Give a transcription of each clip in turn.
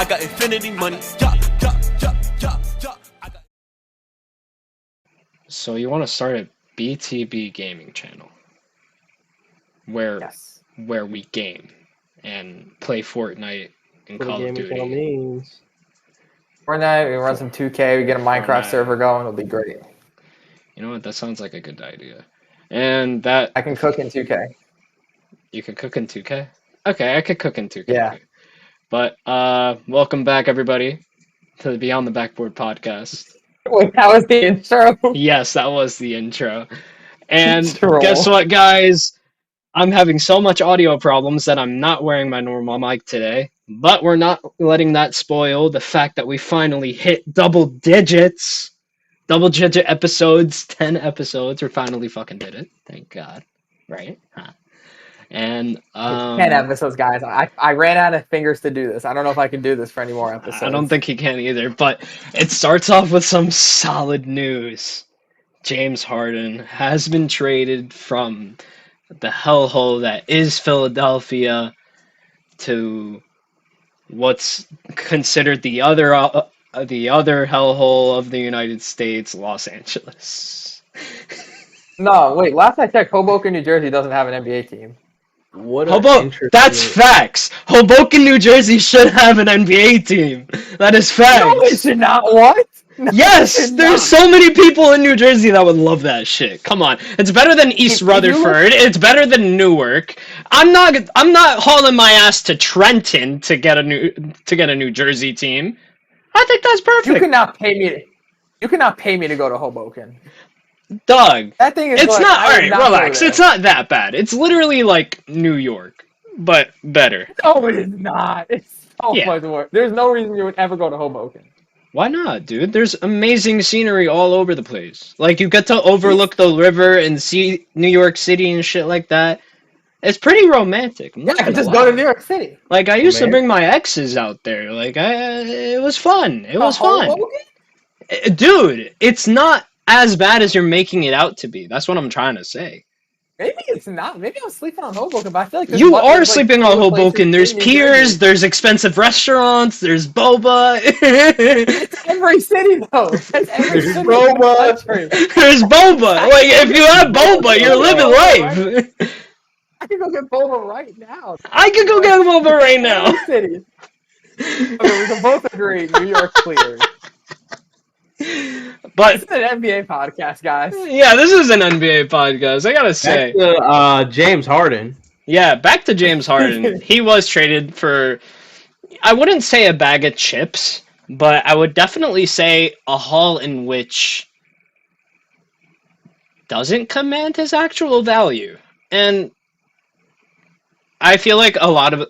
I got infinity money. Yeah. So you want to start a BTB gaming channel where we game and play Fortnite and Call of Duty. Fortnite, we run some 2K, we get a Minecraft server going, it'll be great. You know what? That sounds like a good idea. And that I can cook in 2K. You can cook in 2K? Okay, I could cook in 2K. Yeah. But welcome back everybody to the Beyond the Backboard Podcast. Wait, that was the intro? Yes, that was the intro. And guess what, guys? I'm having so much audio problems that I'm not wearing my normal mic today. But we're not letting that spoil the fact that we finally hit double digit episodes, 10 episodes. We finally fucking did it. Thank God. Right? Huh. And 10 episodes, guys. I ran out of fingers to do this. I don't know if I can do this for any more episodes. I don't think he can either, but it starts off with some solid news. James Harden has been traded from the hellhole that is Philadelphia to what's considered the other hellhole of the United States, Los Angeles. No, wait. Last I checked, Hoboken, New Jersey doesn't have an NBA team. That's facts. Hoboken, New Jersey should have an NBA team. That is facts. No, it should not. What? No, yes, there's so many people in New Jersey that would love that shit. Come on, it's better than East Rutherford. It's better than Newark. I'm not hauling my ass to Trenton to get a New Jersey team. I think that's perfect. You cannot pay me. You cannot pay me to go to Hoboken. Doug, that thing is. It's not. All right, relax. It's not that bad. It's literally like New York, but better. No, it is not. It's so much worse. There's no reason you would ever go to Hoboken. Why not, dude? There's amazing scenery all over the place. Like, you get to overlook the river and see New York City and shit like that. It's pretty romantic. Yeah, I could just go to New York City. Like, I used to bring my exes out there. Like, it was fun. It was fun. Dude, it's not as bad as you're making it out to be. That's what I'm trying to say. Maybe it's not. Maybe I'm sleeping on Hoboken, but I feel like you are sleeping on Hoboken. There's piers, there's expensive restaurants, there's boba. It's every city though. That's every city. Boba. There's boba. Like, if you have boba, you're living life. I can go get boba right now. I can go get boba right now. City. Okay, we can both agree New York clears. But this is an NBA podcast, guys. Yeah, this is an NBA podcast. I gotta say. Back to James Harden. Yeah, back to James Harden. He was traded for, I wouldn't say a bag of chips, but I would definitely say a haul in which doesn't command his actual value. And I feel like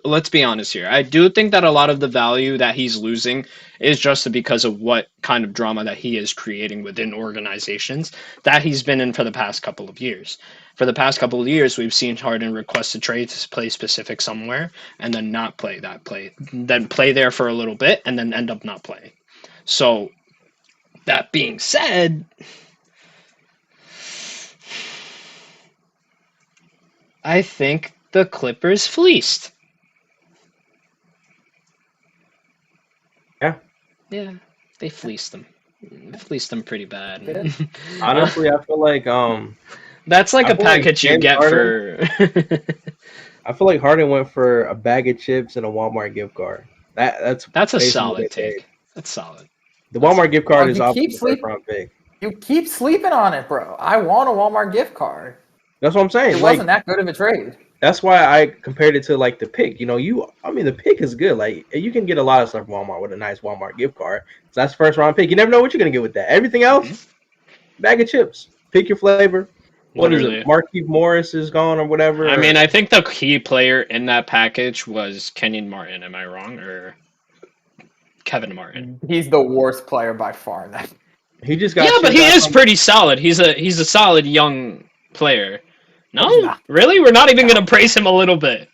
let's be honest here, I do think that a lot of the value that he's losing is just because of what kind of drama that he is creating within organizations that he's been in for the past couple of years. For the past couple of years, we've seen Harden request a trade to play specific somewhere and then not play that play, then play there for a little bit and then end up not playing. So, that being said, I think the Clippers fleeced. Yeah, they fleeced them. Fleeced them pretty bad. Honestly, I feel like that's like a package you get for. I feel like Harden went for a bag of chips and a Walmart gift card. That's a solid take. That's solid. The Walmart gift card is off the first round pick. You keep sleeping on it, bro. I want a Walmart gift card. That's what I'm saying. It wasn't that good of a trade. That's why I compared it to like the pick. You know, the pick is good. Like, you can get a lot of stuff from Walmart with a nice Walmart gift card. So that's first round pick. You never know what you're gonna get with that. Everything else, bag of chips. Pick your flavor. What is it? Marquise Morris is gone or whatever. I mean, I think the key player in that package was Kenyon Martin. Am I wrong? Or Kevin Martin? He's the worst player by far. He just got. Yeah, but he is pretty solid. He's a solid young player. No? Really? We're not even going to praise him a little bit.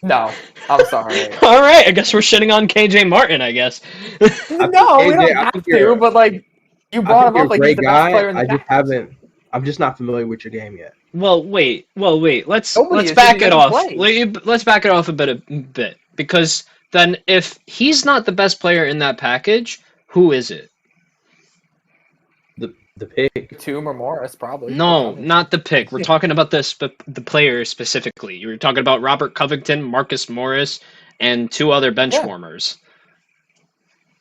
No. I'm sorry. All right. I guess we're shitting on KJ Martin, I guess. No, we don't have to, but like, you brought him up like he's the best player in the package. I'm just not familiar with your game yet. Well, wait. Let's back it off. Let's back it off a bit because then if he's not the best player in that package, who is it? The pick. Tatum or Morris, probably. No, not the pick. We're talking about the player specifically. You were talking about Robert Covington, Marcus Morris, and 2 other bench warmers.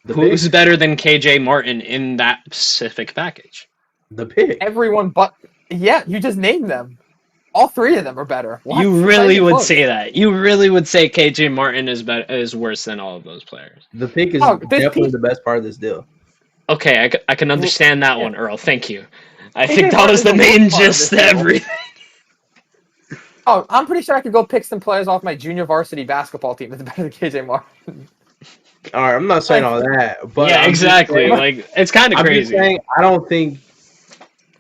Who's better than KJ Martin in that specific package? The pick. Everyone but you just named them. All 3 of them are better. What? You really would say that. You really would say KJ Martin is worse than all of those players. The pick is definitely the best part of this deal. Okay, I can understand that one, Earl. Thank you. I think that was the main gist of everything. Oh, I'm pretty sure I could go pick some players off my junior varsity basketball team that's better than KJ Martin. All right, I'm not saying all that, but yeah, exactly. Like it's kind of crazy. I'm saying I don't think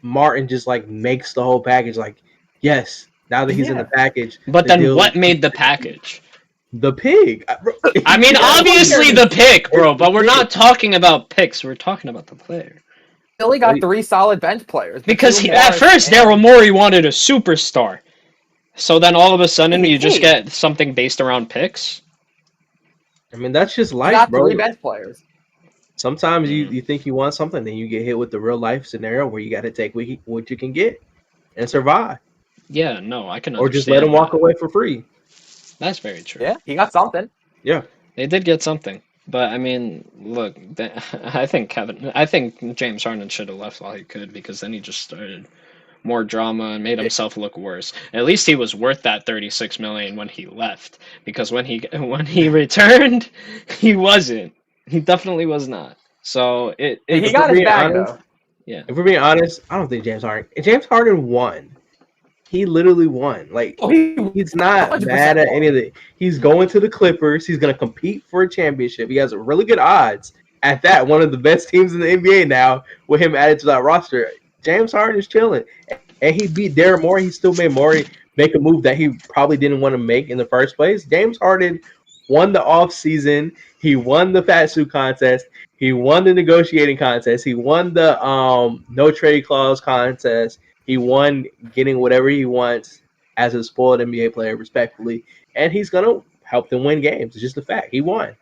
Martin just like makes the whole package. Like, yes, now that he's in the package. But then what made the package? The pig. I mean, obviously the pick, bro. But we're not talking about picks. We're talking about the player. Philly got 3 solid bench players. Because at first, Daryl Morey wanted a superstar. So then all of a sudden, you just get something based around picks. I mean, that's just life, got bro. 3 bench players. Sometimes you think you want something, then you get hit with the real life scenario where you got to take what you can get and survive. Yeah, no, I can understand. Or just let him walk away for free. That's very true. Yeah, he got something. Yeah. They did get something. But, I mean, look, I think James Harden should have left while he could, because then he just started more drama and made himself look worse. At least he was worth that $36 million when he left, because when he returned, he wasn't. He definitely was not. So he got his bag though. Yeah. If we're being honest, I don't think James Harden won. He literally won. Like he's not mad at anything. He's going to the Clippers. He's going to compete for a championship. He has really good odds at that. One of the best teams in the NBA now with him added to that roster. James Harden is chilling, and he beat Daryl Morey. He still made Morey make a move that he probably didn't want to make in the first place. James Harden won the offseason. He won the fat suit contest. He won the negotiating contest. He won the no trade clause contest. He won getting whatever he wants as a spoiled NBA player, respectfully. And he's going to help them win games. It's just a fact. He won.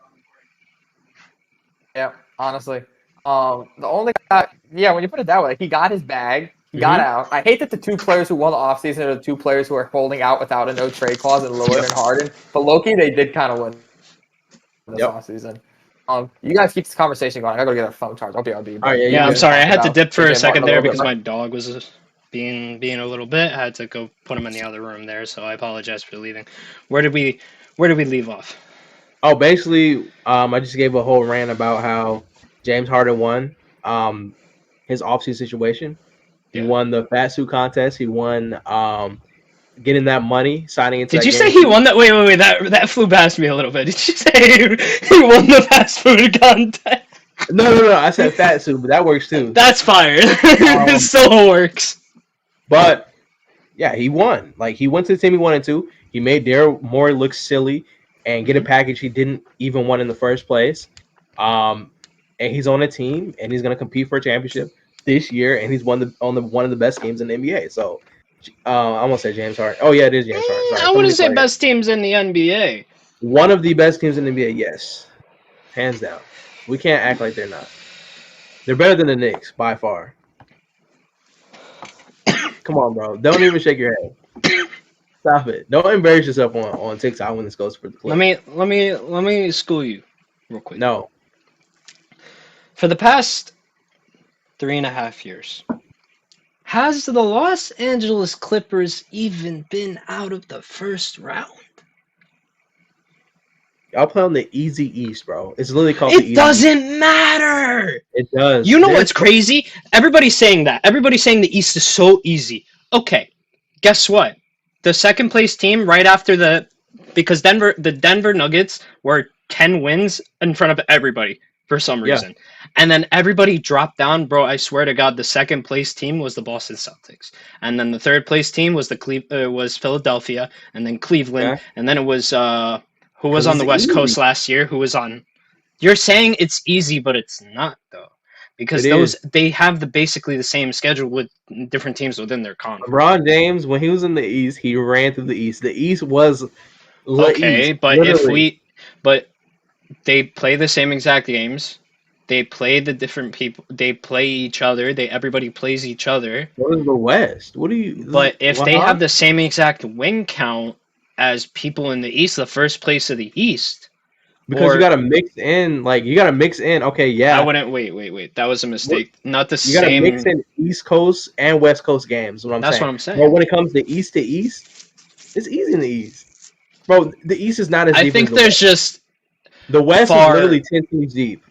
Yeah, honestly. The only guy, when you put it that way, he got his bag. He got out. I hate that the 2 players who won the offseason are the 2 players who are holding out without a no trade clause in Lillard and Harden. But low-key, they did kind of win this offseason. You guys keep this conversation going. I gotta go get a phone charge. I'll be. I'm sorry. I had to dip for a second there because my dog was being a little bit. I had to go put him in the other room there, so I apologize for leaving. Where did we leave off? Oh, basically, I just gave a whole rant about how James Harden won his offseason situation. He won the fat suit contest. He won getting that money, signing into. Did you say he won that? Wait. That flew past me a little bit. Did you say he won the fast food contest? No. I said fat suit, but that works too. That's fire. It still works. But yeah, he won. Like he went to the team he wanted to. He made Daryl Morey look silly and get a package he didn't even want in the first place. And he's on a team and he's gonna compete for a championship this year, and he's won one of the best games in the NBA. So I won't say James Harden. Oh yeah, it is James Harden. Sorry. I wouldn't say best teams in the NBA. One of the best teams in the NBA, yes, hands down. We can't act like they're not. They're better than the Knicks by far. Come on, bro. Don't even shake your head. Stop it. Don't embarrass yourself on TikTok when this goes for the clip. Let me school you real quick. No. For the past 3.5 years, has the Los Angeles Clippers even been out of the first round? Y'all play on the Easy East, bro. It's literally called the Easy East. It doesn't matter. It does. You know what's crazy? Everybody's saying that. Everybody's saying the East is so easy. Okay, guess what? The second place team right after because the Denver Nuggets were 10 wins in front of everybody for some reason. Yeah. And then everybody dropped down, bro. I swear to God, the second place team was the Boston Celtics. And then the third place team was was Philadelphia, and then Cleveland, and then it was who was on the West Coast last year? Who was on? You're saying it's easy, but it's not though, because they have basically the same schedule with different teams within their conference. LeBron James, when he was in the East, he ran through the East. The East was okay, East, but literally. they play the same exact games. They play the different people. They play each other. Everybody plays each other. What is the West? What do you? But if they Huh? have the same exact win count as people in the East, the first place of the East, Because or you gotta mix in, like you gotta mix in. Okay, yeah, I wouldn't wait. That was a mistake. Not the you gotta same. mix in East Coast and West Coast games. Is what I'm That's saying. what I'm saying. But when it comes to East, it's easy in the East, bro. The East is not as I deep think as the there's West. just The West far- is literally 10 teams deep.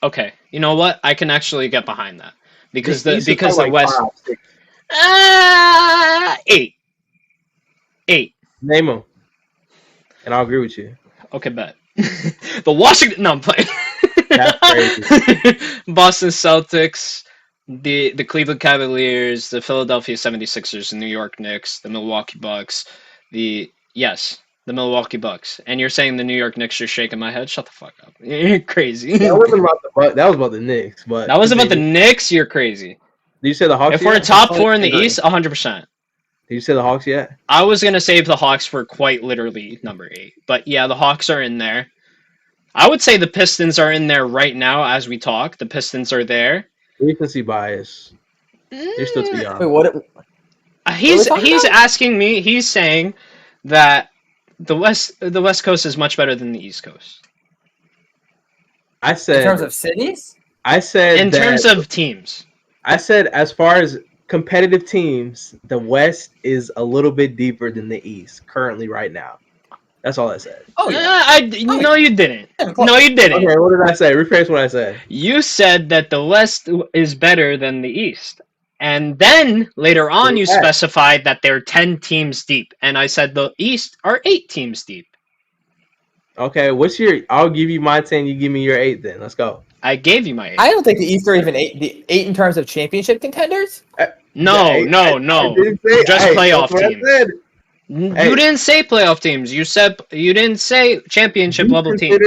okay. You know what? I can actually get behind that because the East is because the probably West 5, 6. 8. Name them, and I'll agree with you. Okay, bet. The Washington. No, I'm playing. That's crazy. Boston Celtics, the Cleveland Cavaliers, the Philadelphia 76ers, the New York Knicks, the Milwaukee Bucks, the Milwaukee Bucks. And you're saying the New York Knicks are shaking my head? Shut the fuck up. You're crazy. That wasn't about the Bucks. That was about the Knicks. But That was about the Knicks? You're crazy. Did you say the Hawks? If we're yet? top 4 in the agree. East, 100%. Did you say the Hawks yet? I was going to save the Hawks for quite literally number 8. But yeah, the Hawks are in there. I would say the Pistons are in there right now as we talk. The Pistons are there. Recency bias. You're still too young. Wait, what? He's talking about? asking me. He's saying that the West Coast is much better than the East Coast I In said. terms of cities? I said. in that- terms of teams. I said as far as competitive teams, the West is a little bit deeper than the East currently right now. That's all I said. Oh yeah. No, you didn't. No, you didn't. Okay, what did I say? Rephrase what I said. You said that the West is better than the East. And then later on you Yeah. specified that they're 10 teams deep. And I said the East are 8 teams deep. Okay, what's your? I'll give you my 10. You give me your 8. Then let's go. I gave you my 8. I don't think the East are even 8. The 8 in terms of championship contenders. No. I didn't say- Just hey, playoff that's what I teams. said. You Hey. didn't say playoff teams. You didn't say championship Deep level teams.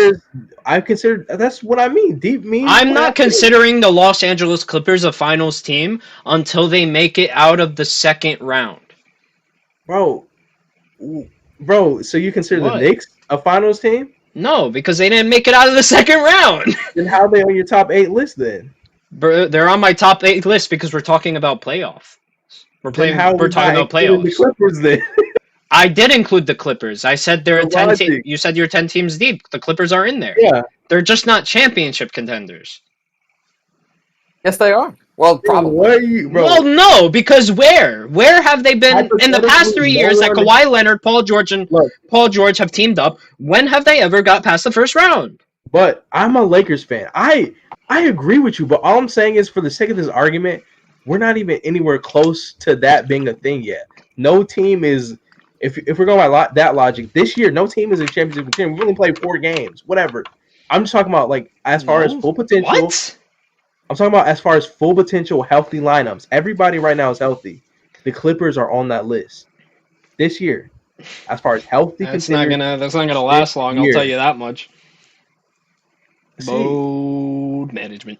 I consider that's what I mean. Deep means. I'm not playoff teams. considering the Los Angeles Clippers a finals team until they make it out of the second round. bro. So you consider What? the Knicks a finals team? No, because they didn't make it out of the second round. Then how are they on your top 8 list then? They're on my top 8 list because we're talking about playoff. We're Then how We're we talking not about including playoffs. The Clippers then. I did include the Clippers. I said they're The 10 logic. You said you're 10 teams deep. The Clippers are in there. Yeah. They're just not championship contenders. Yes, they are. Well, probably. What are you, bro? Well, no, because where have they been in the past 3 years that Hypothetically, Kawhi Leonard, Paul George, and Look. Paul George have teamed up? When have they ever got past the first round? But I'm a Lakers fan. I agree with you, but all I'm saying is for the sake of this argument, we're not even anywhere close to that being a thing yet. No team is, if we're going by that logic, this year, no team is a championship contender. We've only played 4 games, whatever. I'm just talking about, like, as far as full potential. What? I'm talking about as far as full potential, healthy lineups. Everybody right now is healthy. The Clippers are on that list this year. As far as healthy That's not contenders, gonna last long. I'll year. tell you that much. see, Load management.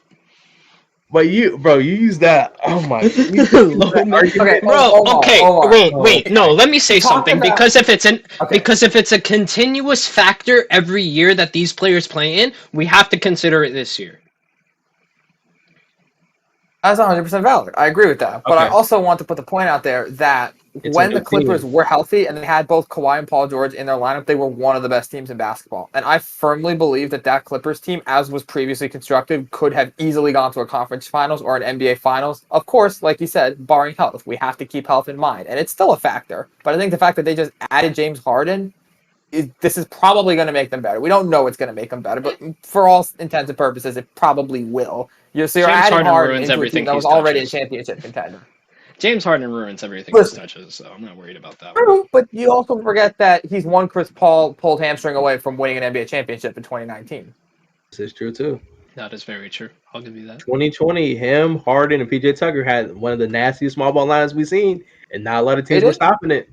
but you use that. Oh my! You use Load that management. argument. Bro, Omar, okay, Omar. wait. No, let me say Talk something about- because if it's Okay. because if it's a continuous factor every year that these players play in, we have to consider it this year. That's 100% valid. I agree with that. But I Okay. also want to put the point out there that It's when a the good Clippers team. were healthy and they had both Kawhi and Paul George in their lineup, they were one of the best teams in basketball. And I firmly believe that Clippers team, as was previously constructed, could have easily gone to a conference finals or an NBA finals. Of course, like you said, barring health. We have to keep health in mind. And it's still a factor. But I think the fact that they just added James Harden, this is probably going to make them better. We don't know it's going to make them better, but for all intents and purposes, it probably will. You're James adding Harden Harden ruins into a everything team that he was already a touches. championship contender. James Harden ruins everything Listen. he touches, so I'm not worried about that. True, but you also forget that he's one Chris Paul pulled hamstring away from winning an NBA championship in 2019. This is true too. That is very true. I'll give you that. 2020, him, Harden, and PJ Tucker had one of the nastiest small ball lineups we've seen, and not a lot of teams They were did. stopping it.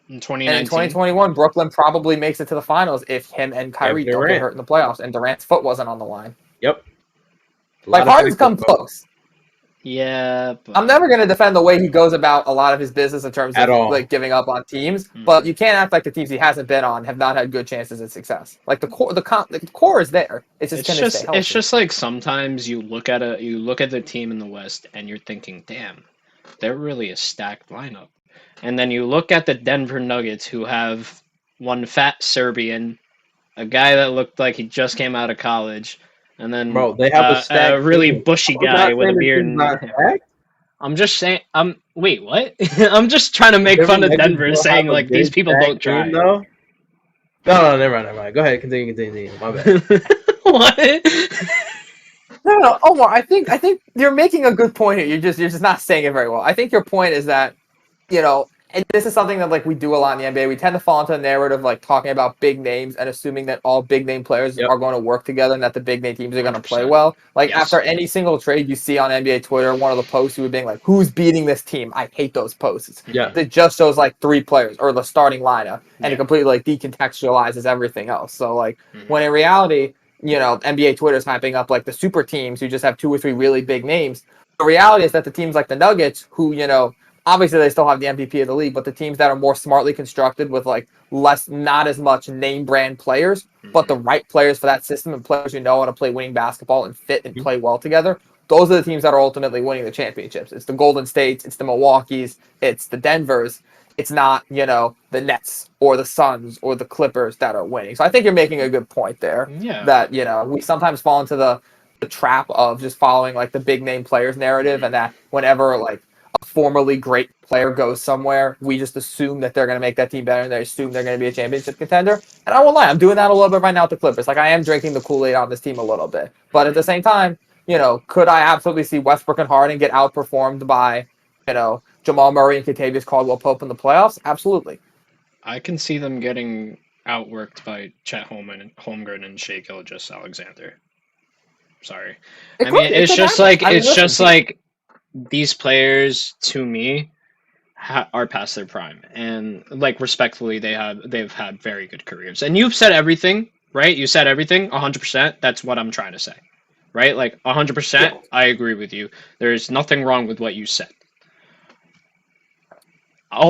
In And 2019, in 2021, Brooklyn probably makes it to the finals if him and Kyrie Kevin don't get Durant. hurt in the playoffs and Durant's foot wasn't on the line. Yep. A Like lot of Harden's come criticism. close. Yeah, but I'm never going to defend the way he goes about a lot of his business in terms At of all. like giving up on teams, but you can't act like the teams he hasn't been on have not had good chances at success. Like the core is there. It's just going to stay healthy. it's just like sometimes you look at the team in the West and you're thinking, damn, they're really a stacked lineup. And then you look at the Denver Nuggets, who have one fat Serbian, a guy that looked like he just came out of college, and then Bro, they have a stacked a really team. bushy I'm guy not with a saying the beard. team's not stacked. I'm just saying. Wait, what? I'm just trying to make Denver fun of Nuggets Denver, don't saying have a like these good people don't stacked team, try. though. No, never mind. Go ahead, continue. My bad. What? No, Omar. I think you're making a good point here. You're just not saying it very well. I think your point is that, and this is something that like we do a lot in the NBA. We tend to fall into a narrative like talking about big names and assuming that all big name players Yep. are going to work together and that the big name teams are going to play 100%. well. Like Yes. after any single trade you see on NBA Twitter, one of the posts you would be like, "Who's beating this team?" I hate those posts. Yeah. It just shows like 3 players or the starting lineup, and Yeah. it completely like decontextualizes everything else. So like Mhm. when in reality, NBA Twitter is hyping up like the super teams who just have 2 or 3 really big names. The reality is that the teams like the Nuggets, who obviously they still have the MVP of the league, but the teams that are more smartly constructed with like not as much name brand players, but the right players for that system and players who know how to play winning basketball and fit and play well together, those are the teams that are ultimately winning the championships. It's the Golden States, it's the Milwaukees, it's the Denvers. It's not, the Nets or the Suns or the Clippers that are winning. So I think you're making a good point there. Yeah. That, we sometimes fall into the trap of just following like the big name players narrative, and that whenever like a formerly great player goes somewhere, we just assume that they're going to make that team better and they assume they're going to be a championship contender. And I won't lie, I'm doing that a little bit right now with the Clippers. Like I am drinking the Kool-Aid on this team a little bit. But at the same time, could I absolutely see Westbrook and Harden get outperformed by, Jamal Murray and Kentavious Caldwell-Pope in the playoffs? Absolutely. I can see them getting outworked by Chet Holmgren and Shai Gilgeous-Alexander. Sorry. It's just like these players to me are past their prime, and like respectfully, they've had very good careers. And you've said everything, right? You said everything 100%. That's what I'm trying to say, right? Like 100%. I agree with you. There's nothing wrong with what you said. I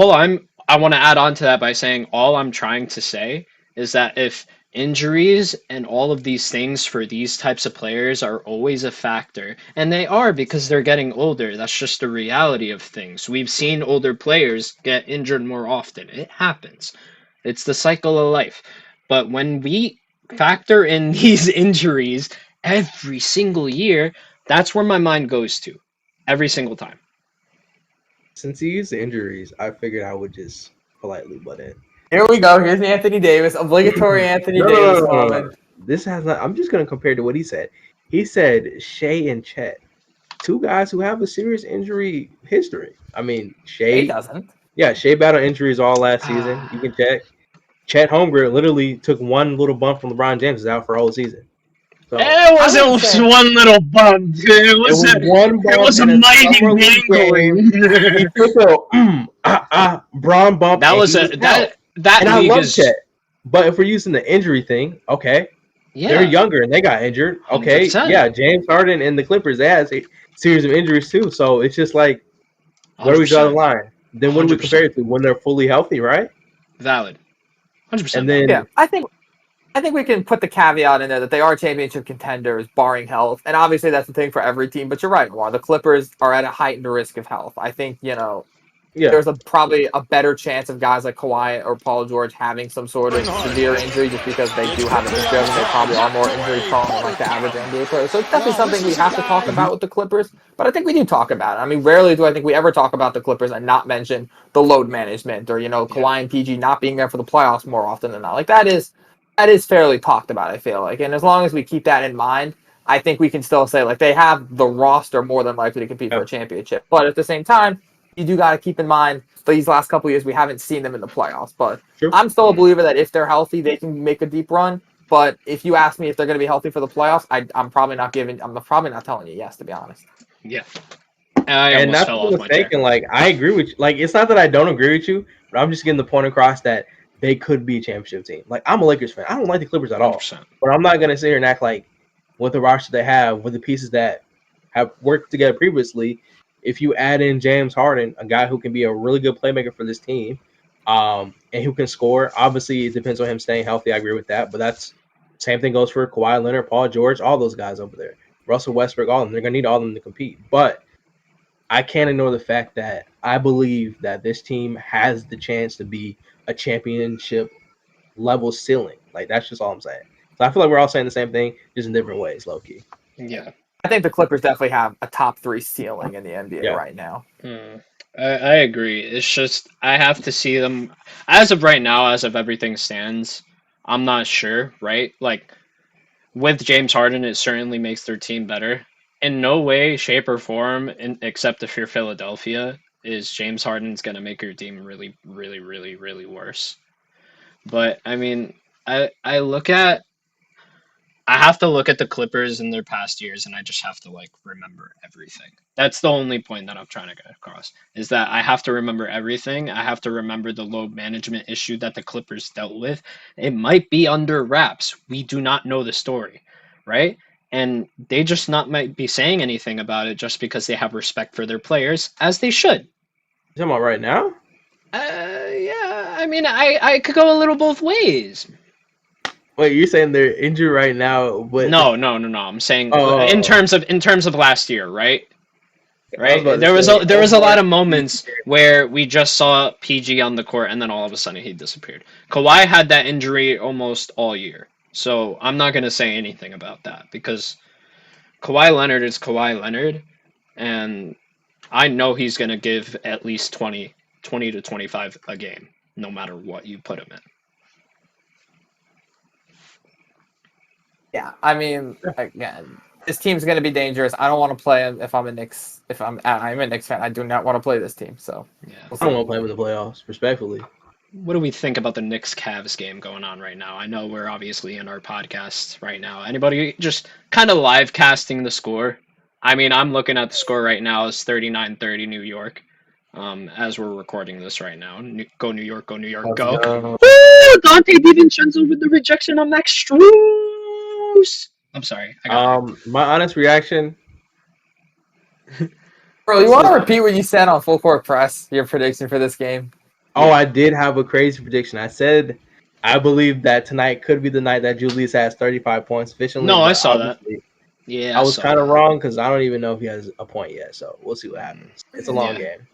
want to add on to that by saying all I'm trying to say is that if injuries and all of these things for these types of players are always a factor, and they are because they're getting older, that's just the reality of things. We've seen older players get injured more often. It happens. It's the cycle of life. But when we factor in these injuries every single year, that's where my mind goes to every single time. Since he used the injuries, I figured I would just politely butt in. Here we go. Here's the Anthony Davis, obligatory Anthony Davis moment. This has not. I'm just going to compare to what he said. He said Shai and Chet, 2 guys who have a serious injury history. I mean, Shai doesn't. Yeah, Shai battled injuries all last season. You can check. Chet Holmgren literally took one little bump from LeBron James, is out for a whole season. So, it wasn't one little bump. It was a mighty mangling. He took a Braun bump. That was that and I league love is. Chet. But if we're using the injury thing, okay, they're younger and they got injured. Okay, 100%. Yeah, James Harden and the Clippers, they had a series of injuries too. So it's just like, where do we draw the line? Then what do we compare it to when they're fully healthy, right? Valid. 100%. And then I think we can put the caveat in there that they are championship contenders, barring health. And obviously that's the thing for every team. But you're right, Juan. The Clippers are at a heightened risk of health. I think, there's probably a better chance of guys like Kawhi or Paul George having some sort of severe injury just because they do have a history of it. They probably are more injury prone than like the average NBA player. So it's definitely something we have to talk about with the Clippers. But I think we do talk about it. I mean, rarely do I think we ever talk about the Clippers and not mention the load management or, Kawhi and PG not being there for the playoffs more often than not. Like that is fairly talked about, I feel like. And as long as we keep that in mind, I think we can still say like they have the roster more than likely to compete for a championship. But at the same time, you do got to keep in mind these last couple of years we haven't seen them in the playoffs. But I'm still a believer that if they're healthy, they can make a deep run. But if you ask me if they're going to be healthy for the playoffs, I'm probably not telling you yes, to be honest. Yeah. And that's what I was thinking. Like, I agree with you. Like, it's not that I don't agree with you, but I'm just getting the point across that they could be a championship team. Like, I'm a Lakers fan. I don't like the Clippers at all. 100%. But I'm not going to sit here and act like with the roster they have, with the pieces that have worked together previously. If you add in James Harden, a guy who can be a really good playmaker for this team, and who can score, obviously it depends on him staying healthy. I agree with that, but that's same thing goes for Kawhi Leonard, Paul George, all those guys over there, Russell Westbrook, all of them. They're gonna need all of them to compete, but I can't ignore the fact that I believe that this team has the chance to be a championship level ceiling. Like, that's just all I'm saying. So I feel like we're all saying the same thing, just in different ways, low key. Yeah. I think the Clippers definitely have a top 3 ceiling in the NBA Yeah. right now. I agree. It's just I have to see them as of right now, as of everything stands. I'm not sure, right? Like with James Harden, it certainly makes their team better. In no way, shape, or form, except if you're Philadelphia, is James Harden's gonna make your team really, really, really, really worse. But I mean, I look at I have to look at the Clippers in their past years, and I just have to like remember everything. That's the only point that I'm trying to get across. Is that I have to remember everything. I have to remember the load management issue that the Clippers dealt with. It might be under wraps. We do not know the story, right? And they just not might be saying anything about it just because they have respect for their players, as they should. You talking about right now? Yeah. I mean, I could go a little both ways. Wait, you're saying they're injured right now, but No. I'm saying Oh. in terms of last year, right? I was Right. about to There was say, there was a lot of moments where we just saw PG on the court, and then all of a sudden he disappeared. Kawhi had that injury almost all year, so I'm not gonna say anything about that because Kawhi Leonard is Kawhi Leonard, and I know he's gonna give at least 20 to 25 a game, no matter what you put him in. Yeah, I mean, again, this team's going to be dangerous. I don't want to play if I'm a Knicks. If I'm a Knicks fan, I do not want to play this team. So Yeah. we'll I don't see. want to play him in the playoffs, respectfully. What do we think about the Knicks Cavs game going on right now? I know we're obviously in our podcast right now. Anybody just kind of live casting the score? I mean, I'm looking at the score right now. It's 39-30 New York. As we're recording this right now. Go New York, go New York, Let's go. go. Woo! Dante DiVincenzo with the rejection on Max Strus. I'm sorry. I got My honest reaction, Bro, you want to repeat what you said on Full Court Press? Your prediction for this game? I did have a crazy prediction. I said I believe that tonight could be the night that Julius has 35 points efficiently. No, I but saw that. obviously Yeah, I was kind of wrong because I don't even know if he has a point yet. So we'll see what happens. It's a long Yeah. game.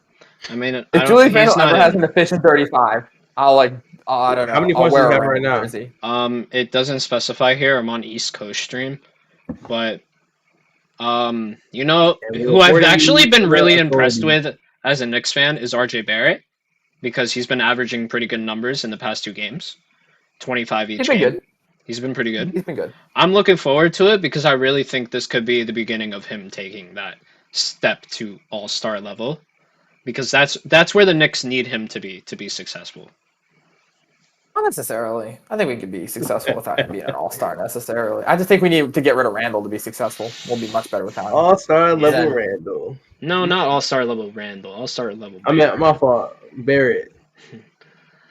I mean, If Julius Randle ever has an efficient 35, I'll I don't know. How many I'll points wear does he a have right Randle now? jersey. It doesn't specify here. I'm on East Coast stream, but you know who I've actually been really impressed with as a Knicks fan is RJ Barrett because he's been averaging pretty good numbers in the past 2 games, 25 each He's been game. good. He's been pretty good. He's been good. I'm looking forward to it because I really think this could be the beginning of him taking that step to all-star level, because that's where the Knicks need him to be successful. Not necessarily. I think we could be successful without him being an all-star necessarily. I just think we need to get rid of Randall to be successful. We'll be much better without him. All-star level Randall. No, not all-star level Randall. All-star level I mean, my fault. Barrett.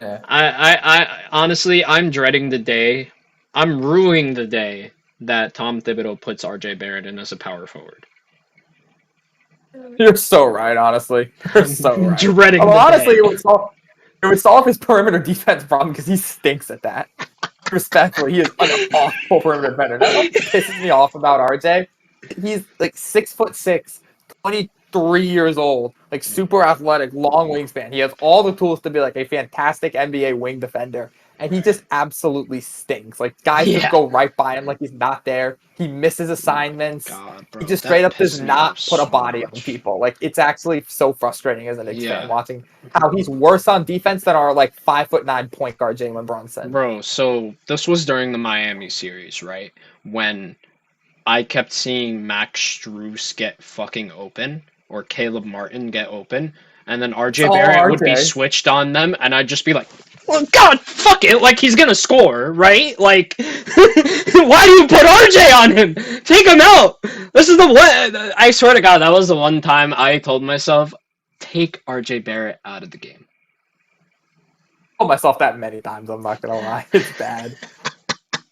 Yeah. I honestly, I'm dreading the day. I'm ruining the day that Tom Thibodeau puts RJ Barrett in as a power forward. You're so right, honestly. You're so right. Dreading the honestly, day. it would solve his perimeter defense problem because he stinks at that. Respectfully, he is an awful perimeter defender. That's what pisses me off about RJ. He's like 6'6", 23 years old, like super athletic, long wingspan. He has all the tools to be like a fantastic NBA wing defender. And he just absolutely stinks. Like, guys just go right by him like he's not there. He misses assignments. God, bro, he just straight up does not put a body on people. Like, it's actually so frustrating as a Knicks fan watching how he's worse on defense than our, 5'9" point guard Jalen Brunson. Bro, so this was during the Miami series, right? When I kept seeing Max Strus get fucking open, or Caleb Martin get open, and then RJ Barrett would be switched on them, and I'd just be like, well, God, fuck it, like, he's gonna score, right? Like, why do you put RJ on him? Take him out! This is the one, I swear to God, that was the one time I told myself, take RJ Barrett out of the game. I told myself that many times, I'm not gonna lie. It's bad.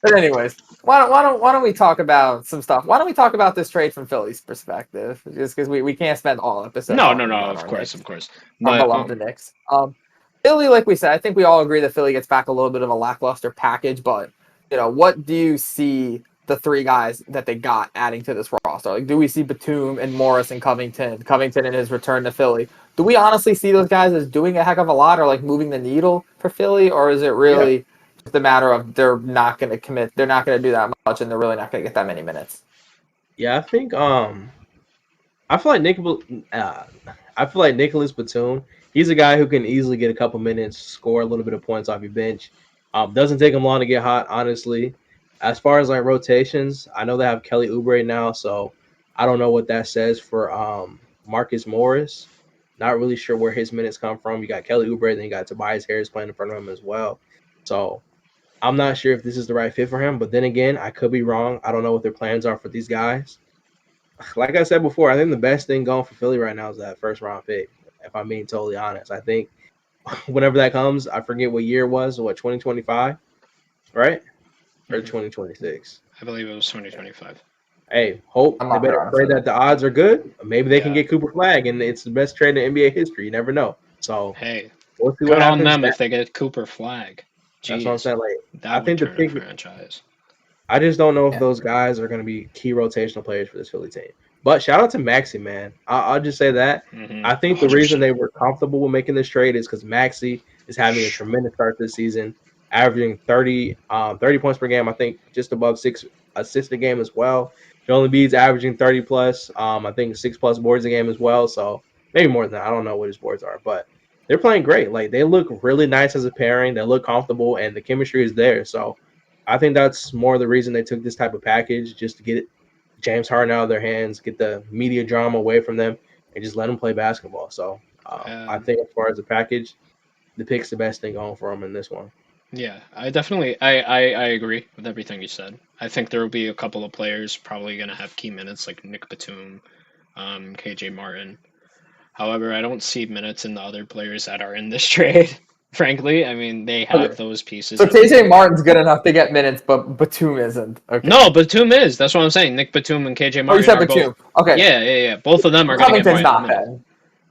But anyways, why don't we talk about some stuff? Why don't we talk about this trade from Philly's perspective? Just because we can't spend all episode No, talking about of our course, Knicks, of course. our But beloved Knicks. Philly, like we said, I think we all agree that Philly gets back a little bit of a lackluster package. But what do you see the three guys that they got adding to this roster? Like, do we see Batum and Morris and Covington? Covington in his return to Philly. Do we honestly see those guys as doing a heck of a lot or like moving the needle for Philly, or is it really just a matter of they're not going to commit, they're not going to do that much, and they're really not going to get that many minutes? Yeah, I think I feel like Nicholas Batum. He's a guy who can easily get a couple minutes, score a little bit of points off your bench. Doesn't take him long to get hot, honestly. As far as like rotations, I know they have Kelly Oubre now, so I don't know what that says for Marcus Morris. Not really sure where his minutes come from. You got Kelly Oubre, then you got Tobias Harris playing in front of him as well. So I'm not sure if this is the right fit for him. But then again, I could be wrong. I don't know what their plans are for these guys. Like I said before, I think the best thing going for Philly right now is that first round pick. If I'm being totally honest, I think whenever that comes, I forget what year it was. What 2025, right? Or 2026? I believe it was 2025. Hey, hope I'm they not better sure, pray that the odds are good. Maybe they can Yeah. get Cooper Flag, and it's the best trade in NBA history. You never know. So Hey, we'll see good what on happens. them if they get Cooper Flag. That's what I'm Jeez, saying. Like, that I would think the turn a pick. franchise. I just don't know if Yeah. those guys are going to be key rotational players for this Philly team. But shout out to Maxey, man. I'll just say that. Mhm. I think the reason 100%. they were comfortable with making this trade is because Maxey is having a tremendous start this season, averaging 30 points per game. I think just above 6 assists a game as well. Joel Embiid's averaging 30 plus. I think 6+ boards a game as well. So maybe more than that. I don't know what his boards are, but they're playing great. Like they look really nice as a pairing. They look comfortable, and the chemistry is there. So I think that's more the reason they took this type of package, just to get James Harden out of their hands, get the media drama away from them, and just let them play basketball. So I think as far as the package, the pick's the best thing going for them in this one. Yeah, I definitely I agree with everything you said. I think there will be a couple of players probably going to have key minutes like Nick Batum, KJ Martin. However, I don't see minutes in the other players that are in this trade. Frankly, I mean they have Okay. those pieces. So KJ Martin's good enough to get minutes, but Batum isn't. Okay. No, Batum is. That's what I'm saying. Nick Batum and KJ Oh, you Martin said are Batum. both. Okay. Yeah. Both of them are going to get Covington's not minutes. bad.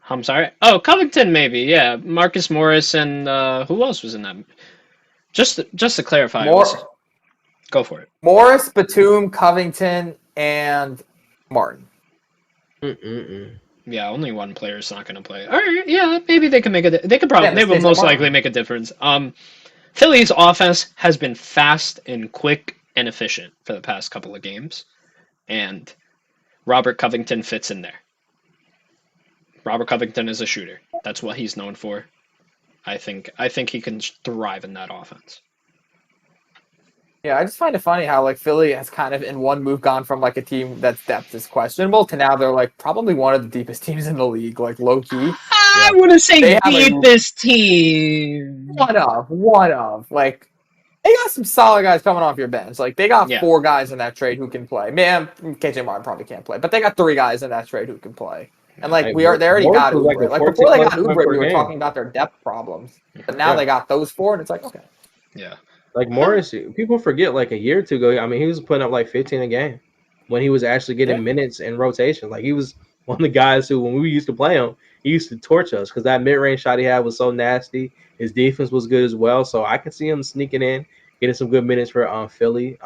I'm sorry. Oh, Covington maybe. Yeah, Marcus Morris and who else was in that? Just to clarify, go for it. Morris, Batum, Covington, and Martin. Yeah, only one player is not going to play. All right, yeah, maybe they can make a. They could probably. Yeah, They will Stacey most Martin. likely make a difference. Philly's offense has been fast and quick and efficient for the past couple of games, and Robert Covington fits in there. Robert Covington is a shooter. That's what he's known for. I think he can thrive in that offense. Yeah, I just find it funny how like Philly has kind of in one move gone from like a team that's depth is questionable to now they're like probably one of the deepest teams in the league, like low key. I wouldn't say They have deepest team. One of. Like they got some solid guys coming off your bench. Like they got 4 guys in that trade who can play. Man, KJ Martin probably can't play, but they got 3 guys in that trade who can play. And like they already got Morris was Oubre. Like a before they got 14+ point Oubre, per we were game. talking about their depth problems. But now they got those 4, and it's like okay. Yeah. Like Morris, people forget like a year or two ago. I mean, he was putting up like 15 a game when he was actually getting minutes in rotation. Like he was one of the guys who, when we used to play him, he used to torch us because that mid-range shot he had was so nasty. His defense was good as well. So I can see him sneaking in, getting some good minutes for Philly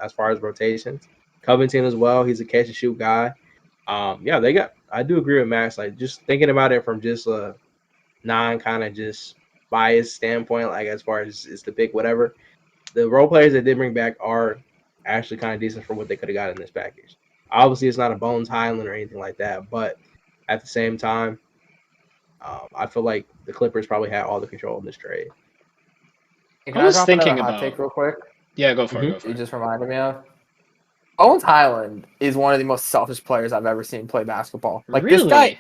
as far as rotations. Covington as well. He's a catch and shoot guy. They got. I do agree with Max. Like just thinking about it from just a kind of just biased standpoint, like as far as is the pick, whatever. The role players that they bring back are actually kind of decent for what they could have got in this package. Obviously, it's not a Bones Highland or anything like that, but at the same time, I feel like the Clippers probably had all the control in this trade. Can I was drop another thinking hot about. take real quick? Yeah, go for it. You just reminded me of. Bones Highland is one of the most selfish players I've ever seen play basketball. Like Really?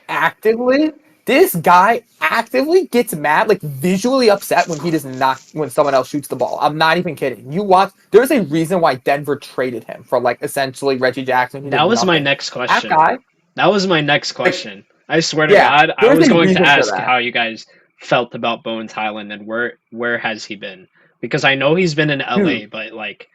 this guy actively gets mad, like visually upset when someone else shoots the ball. I'm not even kidding. You watch. There's a reason why Denver traded him for like essentially Reggie Jackson. That was my next question. That was my next question. I swear to God, I was going to ask how you guys felt about Bones Highland and where has he been? Because I know he's been in LA, but like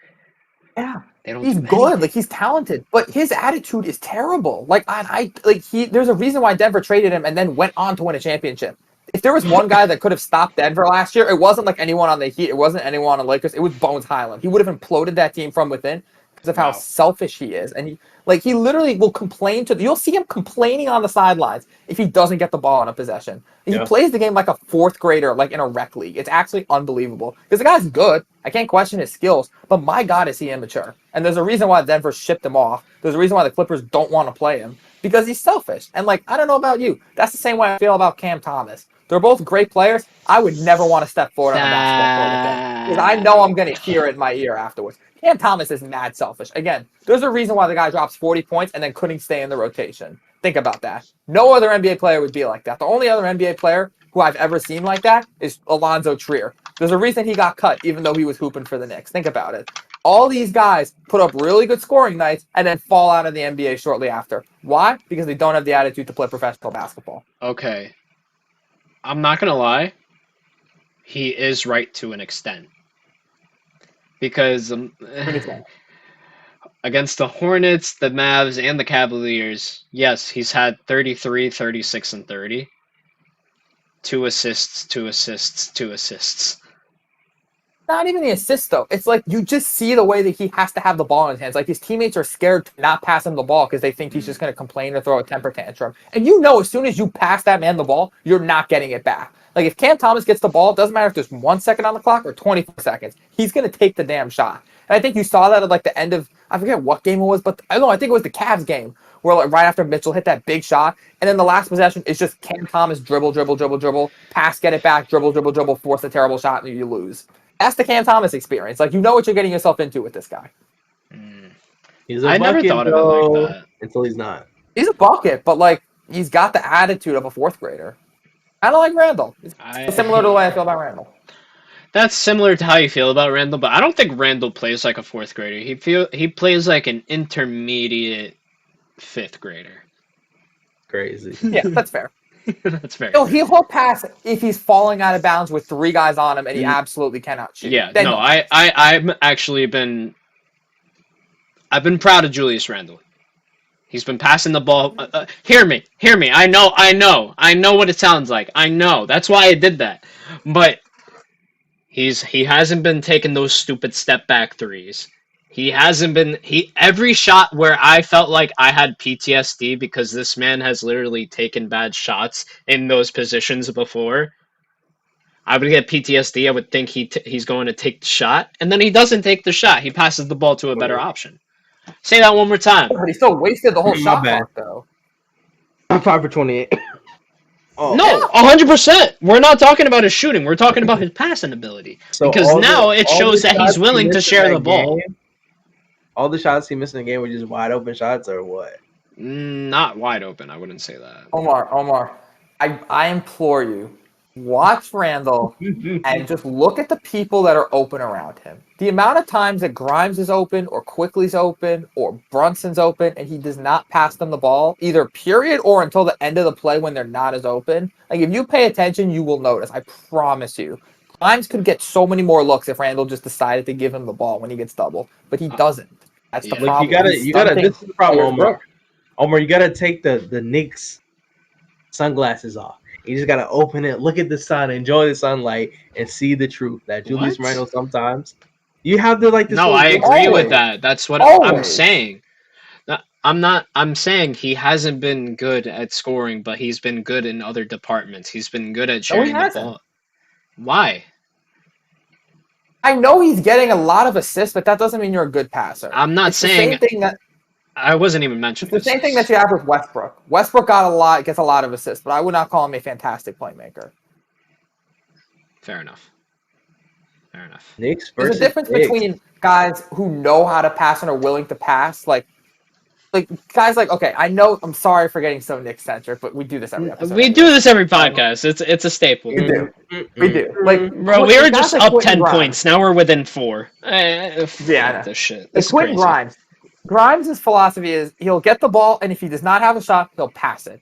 Yeah. They don't He's do good, anything. like he's talented, but his attitude is terrible. Like there's a reason why Denver traded him and then went on to win a championship. If there was one guy that could have stopped Denver last year, it wasn't like anyone on the Heat, it wasn't anyone on the Lakers, it was Bones Highland. He would have imploded that team from within because of how Wow. selfish he is. And he literally will complain you'll see him complaining on the sidelines if he doesn't get the ball in a possession. He plays the game like a fourth grader, like in a rec league. It's actually unbelievable. Because the guy's good. I can't question his skills, but my God, is he immature. And there's a reason why Denver shipped him off. There's a reason why the Clippers don't want to play him. Because he's selfish. And I don't know about you. That's the same way I feel about Cam Thomas. They're both great players. I would never want to step forward on the basketball court with them. Because I know I'm going to hear it in my ear afterwards. Cam Thomas is mad selfish. Again, there's a reason why the guy drops 40 points and then couldn't stay in the rotation. Think about that. No other NBA player would be like that. The only other NBA player who I've ever seen like that is Alonzo Trier. There's a reason he got cut, even though he was hooping for the Knicks. Think about it. All these guys put up really good scoring nights and then fall out of the NBA shortly after. Why? Because they don't have the attitude to play professional basketball. Okay. I'm not going to lie. He is right to an extent. Because against the Hornets, the Mavs, and the Cavaliers, yes, he's had 33, 36, and 30. 2 assists, 2 assists, 2 assists. Not even the assist, though. It's like you just see the way that he has to have the ball in his hands. Like his teammates are scared to not pass him the ball because they think he's just going to complain or throw a temper tantrum. And as soon as you pass that man the ball, you're not getting it back. Like if Cam Thomas gets the ball, it doesn't matter if there's 1 second on the clock or 24 seconds. He's going to take the damn shot. And I think you saw that at the end of, I forget what game it was, but I think it was the Cavs game where right after Mitchell hit that big shot, and then the last possession is just Cam Thomas dribble, pass, get it back, dribble, force a terrible shot, and you lose. That's the Cam Thomas experience. You know what you're getting yourself into with this guy. He's a I never bucket, thought of it like that. until he's not. He's a bucket, but he's got the attitude of a fourth grader. I don't like Randall. It's similar to the way I feel about Randall. That's similar to how you feel about Randall, but I don't think Randall plays like a fourth grader. He plays like an intermediate fifth grader. Crazy. Yeah, that's fair. That's fair. He'll pass if he's falling out of bounds with 3 guys on him and he absolutely cannot shoot. Yeah, no, I've actually been proud of Julius Randle. He's been passing the ball. Hear me. I know what it sounds like. I know. That's why I did that. But he hasn't been taking those stupid step back threes. He hasn't been. Every shot where I felt like I had PTSD because this man has literally taken bad shots in those positions before. I would get PTSD. I would think he's going to take the shot, and then he doesn't take the shot. He passes the ball to a better option. Say that one more time. But he still wasted the whole My shot bad. clock, though. I'm 5 for 28. Oh. No, 100%. We're not talking about his shooting. We're talking about his passing ability. So because now it shows that he's shots willing he to missed share in the that ball. game, all the shots he missed in the game were just wide open shots, or what? Not wide open. I wouldn't say that. Omar, I implore you, watch Randall and just look at the people that are open around him. The amount of times that Grimes is open or Quickly's open or Brunson's open and he does not pass them the ball, either period or until the end of the play when they're not as open. If you pay attention, you will notice. I promise you. Grimes could get so many more looks if Randall just decided to give him the ball when he gets doubled, but he doesn't. That's the problem. You gotta. This is the problem, Omar. Omar, you gotta take the Knicks sunglasses off. You just gotta open it, look at the sun, enjoy the sunlight, and see the truth that Julius Randle sometimes you have to this. No, I agree with that. That's what I'm saying. I'm saying he hasn't been good at scoring, but he's been good in other departments. He's been good at sharing the ball. Why? I know he's getting a lot of assists, but that doesn't mean you're a good passer. I'm not saying. The same thing that I wasn't even mentioning. It's the same thing that you have with Westbrook. Westbrook gets a lot of assists, but I would not call him a fantastic playmaker. Fair enough. Knicks There's a difference between guys who know how to pass and are willing to pass, like guys okay, I know I'm sorry for getting so Knicks centric, but we do this every episode. We do this every podcast. It's a staple. We do. Bro, we were just up 10 points. Now we're within 4. Yeah, this shit. It's Quentin Grimes. Grimes' philosophy is he'll get the ball, and if he does not have a shot, he'll pass it.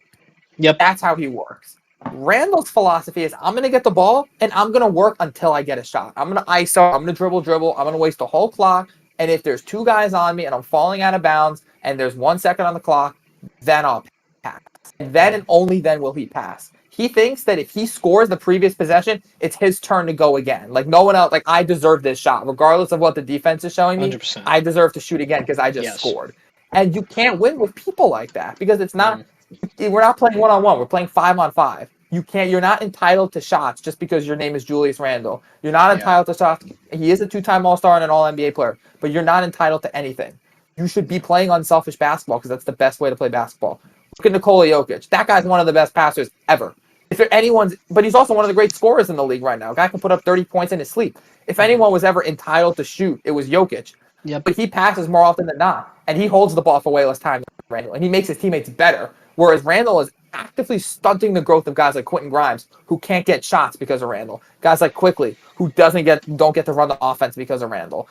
Yep. That's how he works. Randall's philosophy is I'm going to get the ball, and I'm going to work until I get a shot. I'm going to ISO. I'm going to dribble. I'm going to waste the whole clock. And if there's two guys on me and I'm falling out of bounds and there's 1 second on the clock, then I'll pass. And then and only then will he pass. He thinks that if he scores the previous possession, it's his turn to go again. Like no one else, like I deserve this shot. Regardless of what the defense is showing me, 100%. I deserve to shoot again because I just scored. And you can't win with people like that because it's not, we're not playing 1-on-1. We're playing 5-on-5. You're not entitled to shots just because your name is Julius Randle. You're not entitled to shots. He is a 2-time All-Star and an All-NBA player, but you're not entitled to anything. You should be playing unselfish basketball because that's the best way to play basketball. Look at Nikola Jokic. That guy's one of the best passers ever. But he's also one of the great scorers in the league right now. A guy can put up 30 points in his sleep. If anyone was ever entitled to shoot, it was Jokic. Yep. But he passes more often than not, and he holds the ball for way less time than Randle, and he makes his teammates better. Whereas Randle is actively stunting the growth of guys like Quentin Grimes, who can't get shots because of Randle. Guys like Quickly, who don't get to run the offense because of Randle.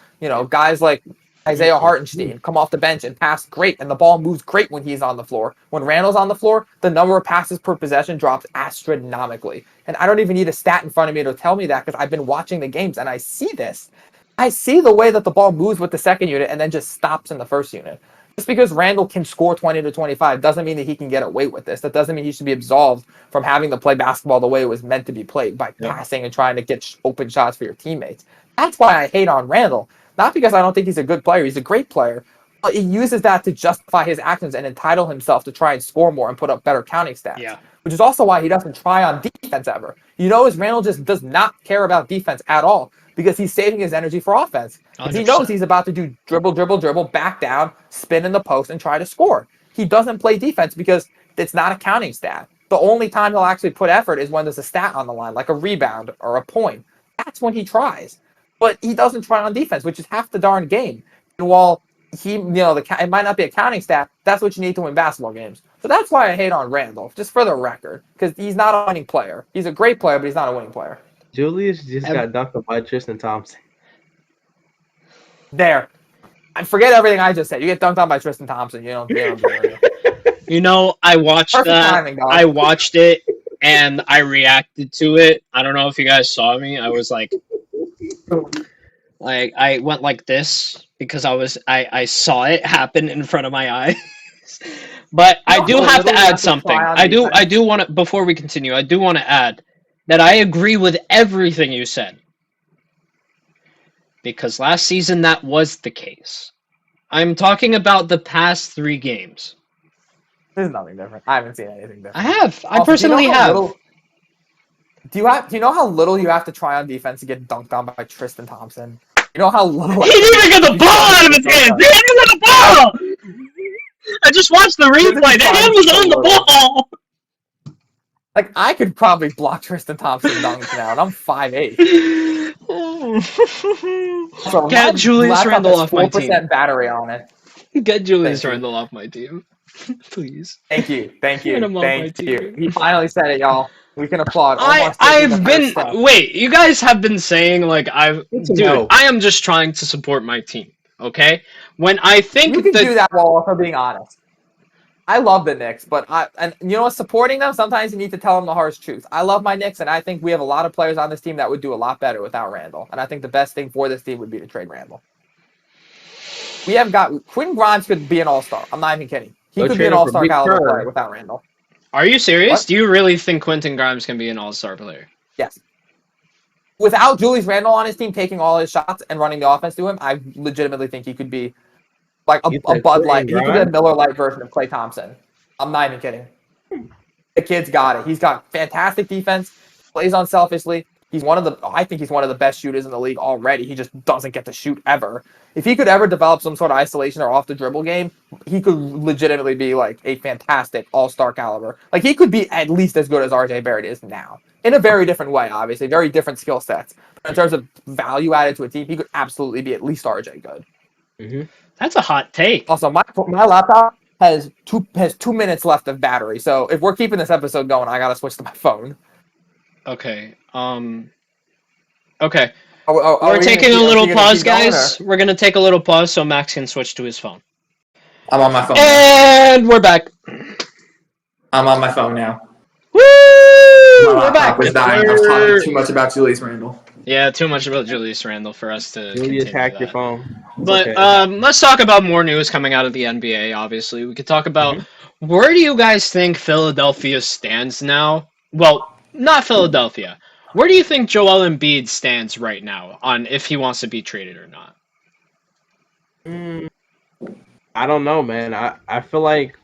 Guys like Isaiah Hartenstein come off the bench and pass great, and the ball moves great when he's on the floor. When Randle's on the floor, the number of passes per possession drops astronomically. And I don't even need a stat in front of me to tell me that because I've been watching the games and I see this. I see the way that the ball moves with the second unit and then just stops in the first unit. Just because Randle can score 20 to 25 doesn't mean that he can get away with this. That doesn't mean he should be absolved from having to play basketball the way it was meant to be played by passing and trying to get open shots for your teammates. That's why I hate on Randle. Not because I don't think he's a good player. He's a great player. But he uses that to justify his actions and entitle himself to try and score more and put up better counting stats. Yeah. Which is also why he doesn't try on defense ever. Randle just does not care about defense at all because he's saving his energy for offense. He knows he's about to do dribble, back down, spin in the post, and try to score. He doesn't play defense because it's not a counting stat. The only time he'll actually put effort is when there's a stat on the line, like a rebound or a point. That's when he tries. But he doesn't try on defense, which is half the darn game. And while it might not be a counting stat, that's what you need to win basketball games. So that's why I hate on Randle, just for the record, because he's not a winning player. He's a great player, but he's not a winning player. Julius just got dunked on by Tristan Thompson. There. I forget everything I just said. You get dunked on by Tristan Thompson. You don't do it. I watched Perfect that. timing, dog. I watched it and I reacted to it. I don't know if you guys saw me. I was like I went like this because I saw it happen in front of my eyes. But I do have to add something. I do want to, before we continue, I do want to add that I agree with everything you said. Because last season that was the case. I'm talking about the past 3 games. There's nothing different. I haven't seen anything different. I have. I personally have. Do you know how little you have to try on defense to get dunked on by Tristan Thompson? You know how little he didn't even get the ball out of his hands! He didn't even get the ball! I just watched the replay. The hand was on the ball! Like, I could probably block Tristan Thompson dunks now, and I'm 5'8". So get Julius Randle off my team. 4% battery on it. Get Julius Randle off my team. Please. Thank you. Thank you. He finally said it, y'all. We can applaud. Wait, you guys have been saying, like, I am just trying to support my team, okay? When I think you can do that, Wall, if I'm being honest. I love the Knicks, but supporting them, sometimes you need to tell them the harsh truth. I love my Knicks, and I think we have a lot of players on this team that would do a lot better without Randle. And I think the best thing for this team would be to trade Randle. Quentin Grimes could be an all-star. I'm not even kidding. He could be an all-star caliber player without Randle. Are you serious? What? Do you really think Quentin Grimes can be an all-star player? Yes. Without Julius Randle on his team taking all his shots and running the offense to him, I legitimately think he could be like a Bud Light. He could be a Miller Lite version of Klay Thompson. I'm not even kidding. The kid's got it. He's got fantastic defense, plays unselfishly. I think he's one of the best shooters in the league already. He just doesn't get to shoot ever. If he could ever develop some sort of isolation or off the dribble game, he could legitimately be like a fantastic all-star caliber. Like, he could be at least as good as RJ Barrett is now. In a very different way, obviously. Very different skill sets. But in terms of value added to a team, he could absolutely be at least RJ good. Mm-hmm. That's a hot take. Also, my laptop has 2 minutes left of battery. So if we're keeping this episode going, I gotta switch to my phone. Okay. Okay. We're taking a little pause, guys. We're gonna take a little pause so Max can switch to his phone. I'm on my phone. And we're back. I'm on my phone now. Woo! My laptop was dying. I was talking too much about Julius Randle. Yeah, too much about Julius Randle for us to Julius continue hacked your that. phone. It's But okay. let's talk about more news coming out of the NBA. Obviously, we could talk about Mhm. where do you guys think Philadelphia stands now? Well, not Philadelphia. Where do you think Joel Embiid stands right now on if he wants to be traded or not? Mm, I don't know, man. I feel like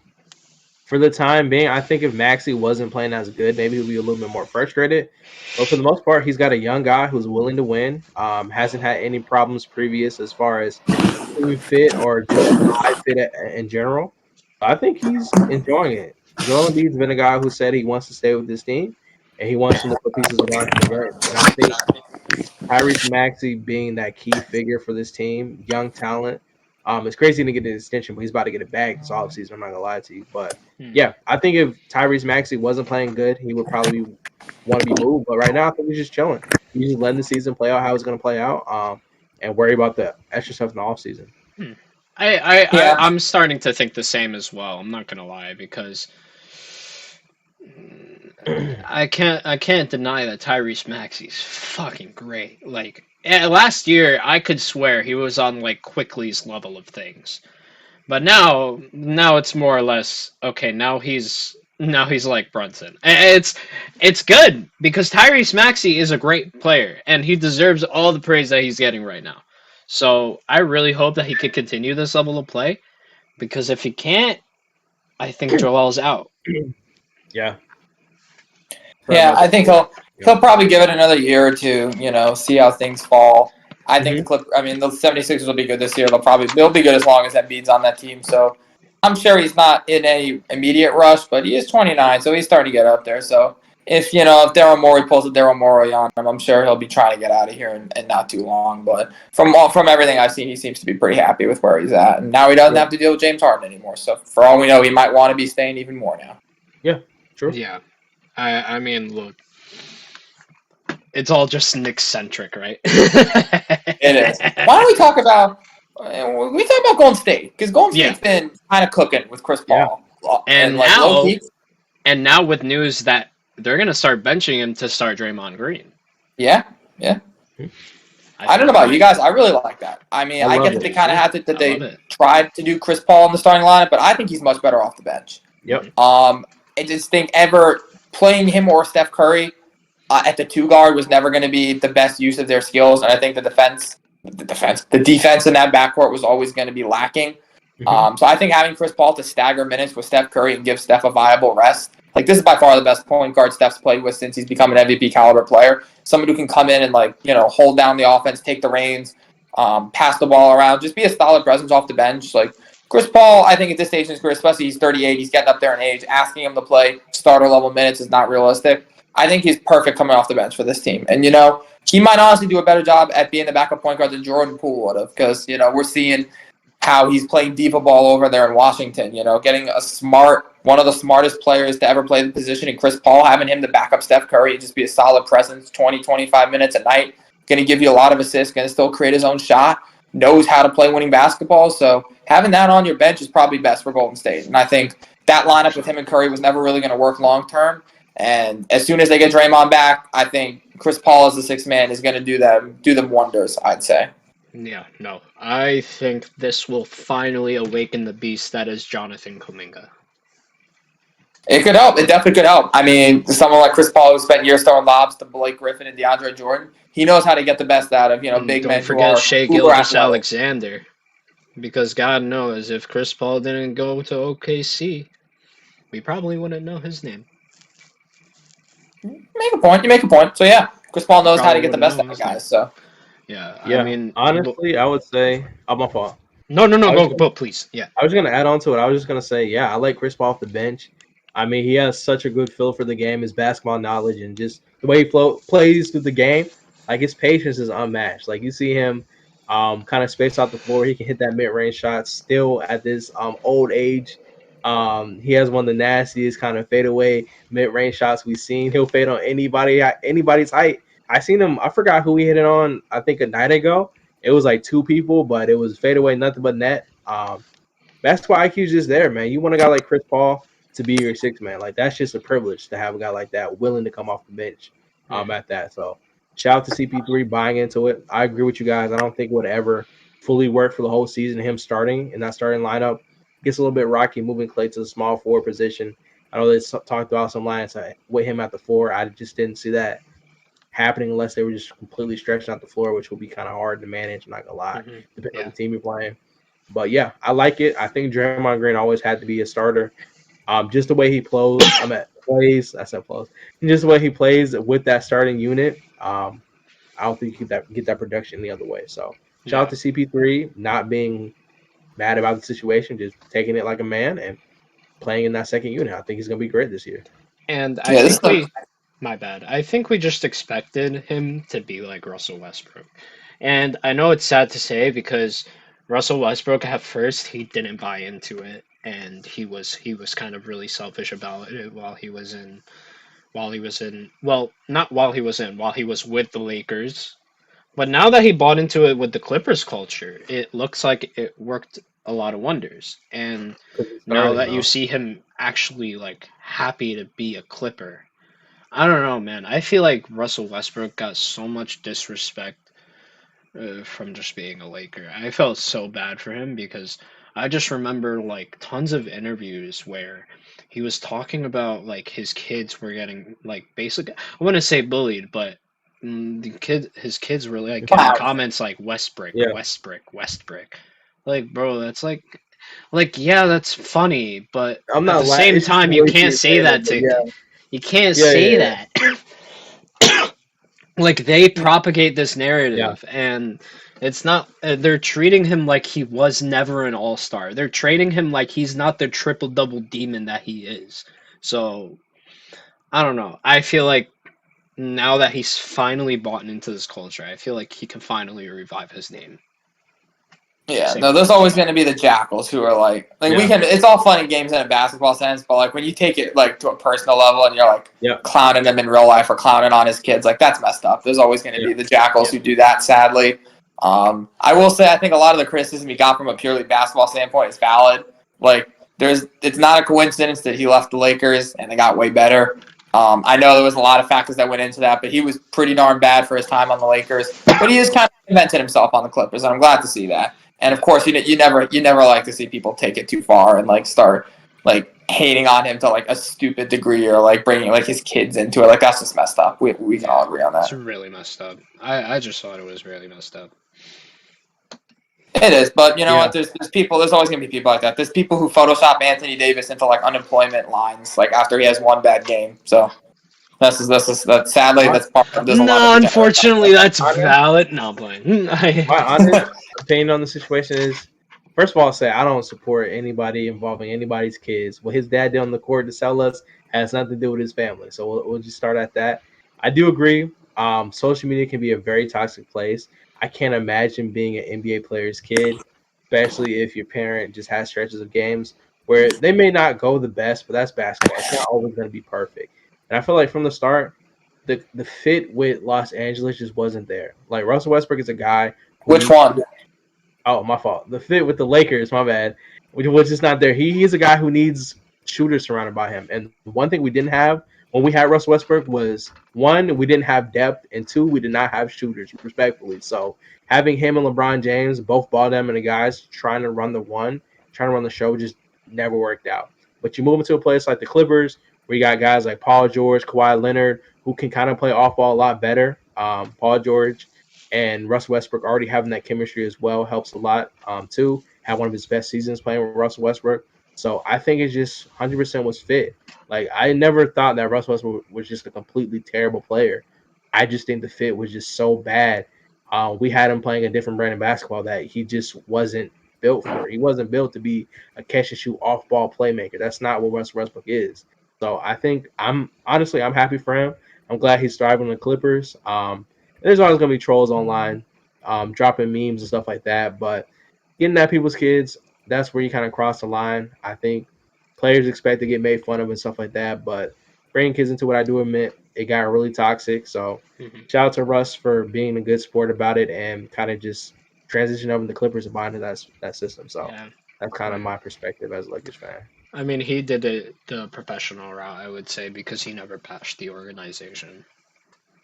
for the time being, I think if Maxey wasn't playing as good, maybe he'd be a little bit more frustrated. But for the most part, he's got a young guy who's willing to win. Hasn't had any problems previous as far as team fit or just eye fit in general. I think he's enjoying it. Joel Embiid's been a guy who said he wants to stay with this team and he wants them to put pieces around him to win. And I think Tyrese Maxey being that key figure for this team, young talent. It's crazy to get the extension, but he's about to get it back this offseason. I'm not gonna lie to you, but Hmm. yeah, I think if Tyrese Maxey wasn't playing good, he would probably want to be moved. But right now, I think he's just chilling. He's just letting the season play out how it's gonna play out, and worry about the extra stuff in the offseason. Hmm. I Yeah. I'm starting to think the same as well. I'm not gonna lie because I can't deny that Tyrese Maxey's fucking great. Like last year, I could swear he was on like Quickly's level of things. But now it's more or less okay. Now he's like Brunson. It's good because Tyrese Maxey is a great player and he deserves all the praise that he's getting right now. So I really hope that he could continue this level of play because if he can't, I think Joel's out. Yeah, sorry Yeah, about I that. think Yeah. he'll probably give it another year or two, see how things fall. I think Mhm. the 76ers will be good this year. They'll be good as long as Embiid's on that team. So I'm sure he's not in any immediate rush, but he is 29, so he's starting to get up there. So if Daryl Morey pulls a Daryl Morey on him, I'm sure he'll be trying to get out of here in not too long. But from everything I've seen, he seems to be pretty happy with where he's at, and now he doesn't Yeah. have to deal with James Harden anymore. So for all we know, he might want to be staying even more now. Yeah. True. Yeah, I mean, look, it's all just Nick centric, right? It is. Why don't we talk about Golden State? Because Golden Yeah, State's been kind of cooking with Chris Yeah. Paul, and and like low now key, and now with news that they're gonna start benching him to start Draymond Green. yeah, yeah. I don't think know that about you might. guys. I really like that. I mean, I I love get that it. they kind of Yeah, had that I love they it. tried to do Chris Paul in the starting lineup, but I think he's much better off the bench. Yep. I just think ever playing him or Steph Curry at the two guard was never going to be the best use of their skills, and I think the defense in that backcourt was always going to be lacking. Mhm. So I think having Chris Paul to stagger minutes with Steph Curry and give Steph a viable rest, like this is by far the best point guard Steph's played with since he's become an MVP caliber player. Somebody who can come in and hold down the offense, take the reins, pass the ball around, just be a solid presence off the bench. Like Chris Paul, I think at this stage in his career, especially he's 38, he's getting up there in age. Asking him to play starter level minutes is not realistic. I think he's perfect coming off the bench for this team, and he might honestly do a better job at being the backup point guard than Jordan Poole would have, because we're seeing how he's playing diva ball over there in Washington, getting one of the smartest players to ever play the position in Chris Paul, having him to back up Steph Curry and just be a solid presence 20, 25 minutes a night, going to give you a lot of assists, going to still create his own shot, knows how to play winning basketball. So having that on your bench is probably best for Golden State. And I think that lineup with him and Curry was never really going to work long term. And as soon as they get Draymond back, I think Chris Paul as the sixth man is going to do them wonders, I'd say. Yeah, no. I think this will finally awaken the beast that is Jonathan Kuminga. It could help. It definitely could help. I mean, someone like Chris Paul who spent years throwing lobs to Blake Griffin and DeAndre Jordan, he knows how to get the best out of, And big don't men who forget are Shea uber Gilgeous athletic. Alexander. Because God knows if Chris Paul didn't go to OKC, we probably wouldn't know his name. You make a point. So, yeah, Chris Paul knows how to Probably get the wouldn't best know out of his name. guys. So, Yeah, I Yeah. mean, Honestly, I would say I'm my fault. no, I was go, please. Yeah. I was gonna add on to it. I was just gonna say, yeah, I like Chris Paul off the bench. I mean, he has such a good feel for the game, his basketball knowledge, and just the way he plays through the game. Like his patience is unmatched. Like you see him, kind of space out the floor. He can hit that mid range shot still at this old age. He has one of the nastiest kind of fadeaway mid range shots we've seen. He'll fade on anybody's height. I seen him. I forgot who he hit it on. I think a night ago. It was like two people, but it was fadeaway, nothing but net. Basketball IQ is just there, man. You want a guy like Chris Paul to be your sixth man. Like that's just a privilege to have a guy like that willing to come off the bench Yeah. at that. So Shout out to CP3 buying into it. I agree with you guys. I don't think it would ever fully work for the whole season. Him starting in that starting lineup gets a little bit rocky moving Clay to the small forward position. I know they talked about some lines with him at the 4. I just didn't see that happening unless they were just completely stretching out the floor, which will be kind of hard to manage. I'm not gonna lie, depending on Yeah. the team you're playing. But yeah, I like it. I think Draymond Green always had to be a starter. Just the way he plays. I said plays. Just the way he plays with that starting unit. I don't think you get that production any other way. So shout out Yeah. to CP3 not being mad about the situation, just taking it like a man and playing in that second unit. I think he's gonna be great this year. And I Yeah, this is think my bad. I think we just expected him to be like Russell Westbrook. And I know it's sad to say because Russell Westbrook at first he didn't buy into it and he was kind of really selfish about it while not while he was in while he was with the Lakers. But now that he bought into it with the Clippers culture, it looks like it worked a lot of wonders. And Because he's now starting that you though. see him actually like happy to be a Clipper, I don't know, man. I feel like Russell Westbrook got so much disrespect from just being a Laker. I felt so bad for him because I just remember like tons of interviews where he was talking about like his kids were getting like basically I wouldn't say bullied, but his kids were like giving wow. comments like Westbrick, Yeah, Westbrick, Westbrick. Like, bro, that's like yeah, that's funny, but I'm at the not same It's just the time you way can't you're say saying that it, but to yeah, you can't yeah, say yeah, that. Like they Yeah, propagate this yeah. narrative and it's not they're treating him like he was never an all-star. They're treating him like he's not the triple double demon that he is. So I don't know, I feel like now that he's finally bought into this culture, I feel like he can finally revive his name. yeah, Same no, with there's Russell. always going to be the jackals who are like we Yeah, can. It's all fun and games in a basketball sense, but like when you take it like to a personal level and you're like yeah, clowning him in real life or clowning on his kids, like that's messed up. There's always going to yeah, be the jackals Yeah. who do that. Sadly, I will say I think a lot of the criticism he got from a purely basketball standpoint is valid. Like it's not a coincidence that he left the Lakers and they got way better. I know there was a lot of factors that went into that, but he was pretty darn bad for his time on the Lakers. But he has kind of invented himself on the Clippers, and I'm glad to see that. And of Yeah. course, you never like to see people take it too far and like start like hating on him to like a stupid degree or like bringing like his kids into it. Like that's just messed up. We can all Yeah. agree on It's that. really messed up. I just thought it was really messed up. It is, but you know yeah. what? There's people. There's always gonna be people like that. There's people who Photoshop Anthony Davis into like unemployment lines, like after he has one bad game. So that's sadly My, that's part of. There's a lot of No, degenerate. unfortunately that's honest, valid. No, I'm playing. my honest opinion on the situation is, first of all, I'll say I don't support anybody involving anybody's kids. What his dad did on the court to sell us has nothing to do with his family. So we'll just start at that. I do agree. Social media can be a very toxic place. I can't imagine being an NBA player's kid, especially if your parent just has stretches of games where they may not go the best, but that's basketball. It's not always going to be perfect. And I feel like from the start, the fit with Los Angeles just wasn't there. Like Russell Westbrook is a guy who Which needs. one? Oh, my fault. The fit with the Lakers, my bad, which was just not there. He's a guy who needs shooters surrounded by him. And one thing we didn't have when we had Russell Westbrook was, one, we didn't have depth, and two, we did not have shooters, respectfully. So having him and LeBron James, both ball dominant guys, trying to run the show, just never worked out. But you move into a place like the Clippers, where you got guys like Paul George, Kawhi Leonard, who can kind of play off ball a lot better. Paul George and Russell Westbrook already having that chemistry as well helps a lot too. Had one of his best seasons playing with Russell Westbrook. So I think it just 100% was fit. Like I never thought that Russell Westbrook was just a completely terrible player. I just think the fit was just so bad. We had him playing a different brand of basketball that he just wasn't built for. He wasn't built to be a catch and shoot off ball playmaker. That's not what Russell Westbrook is. So I think I'm happy for him. I'm glad he's thriving in the Clippers. There's always gonna be trolls online, dropping memes and stuff like that. But getting at people's kids, that's where you kind of cross the line. I think players expect to get made fun of and stuff like that. But bringing kids into what I do admit, it got really toxic. So Mhm. shout out to Russ for being a good sport about it and kind of just transition over the Clippers and buying into that system. So Yeah. that's I kind of mean, my perspective as a Lakers fan. I mean, he did it the professional route, I would say, because he never patched the organization.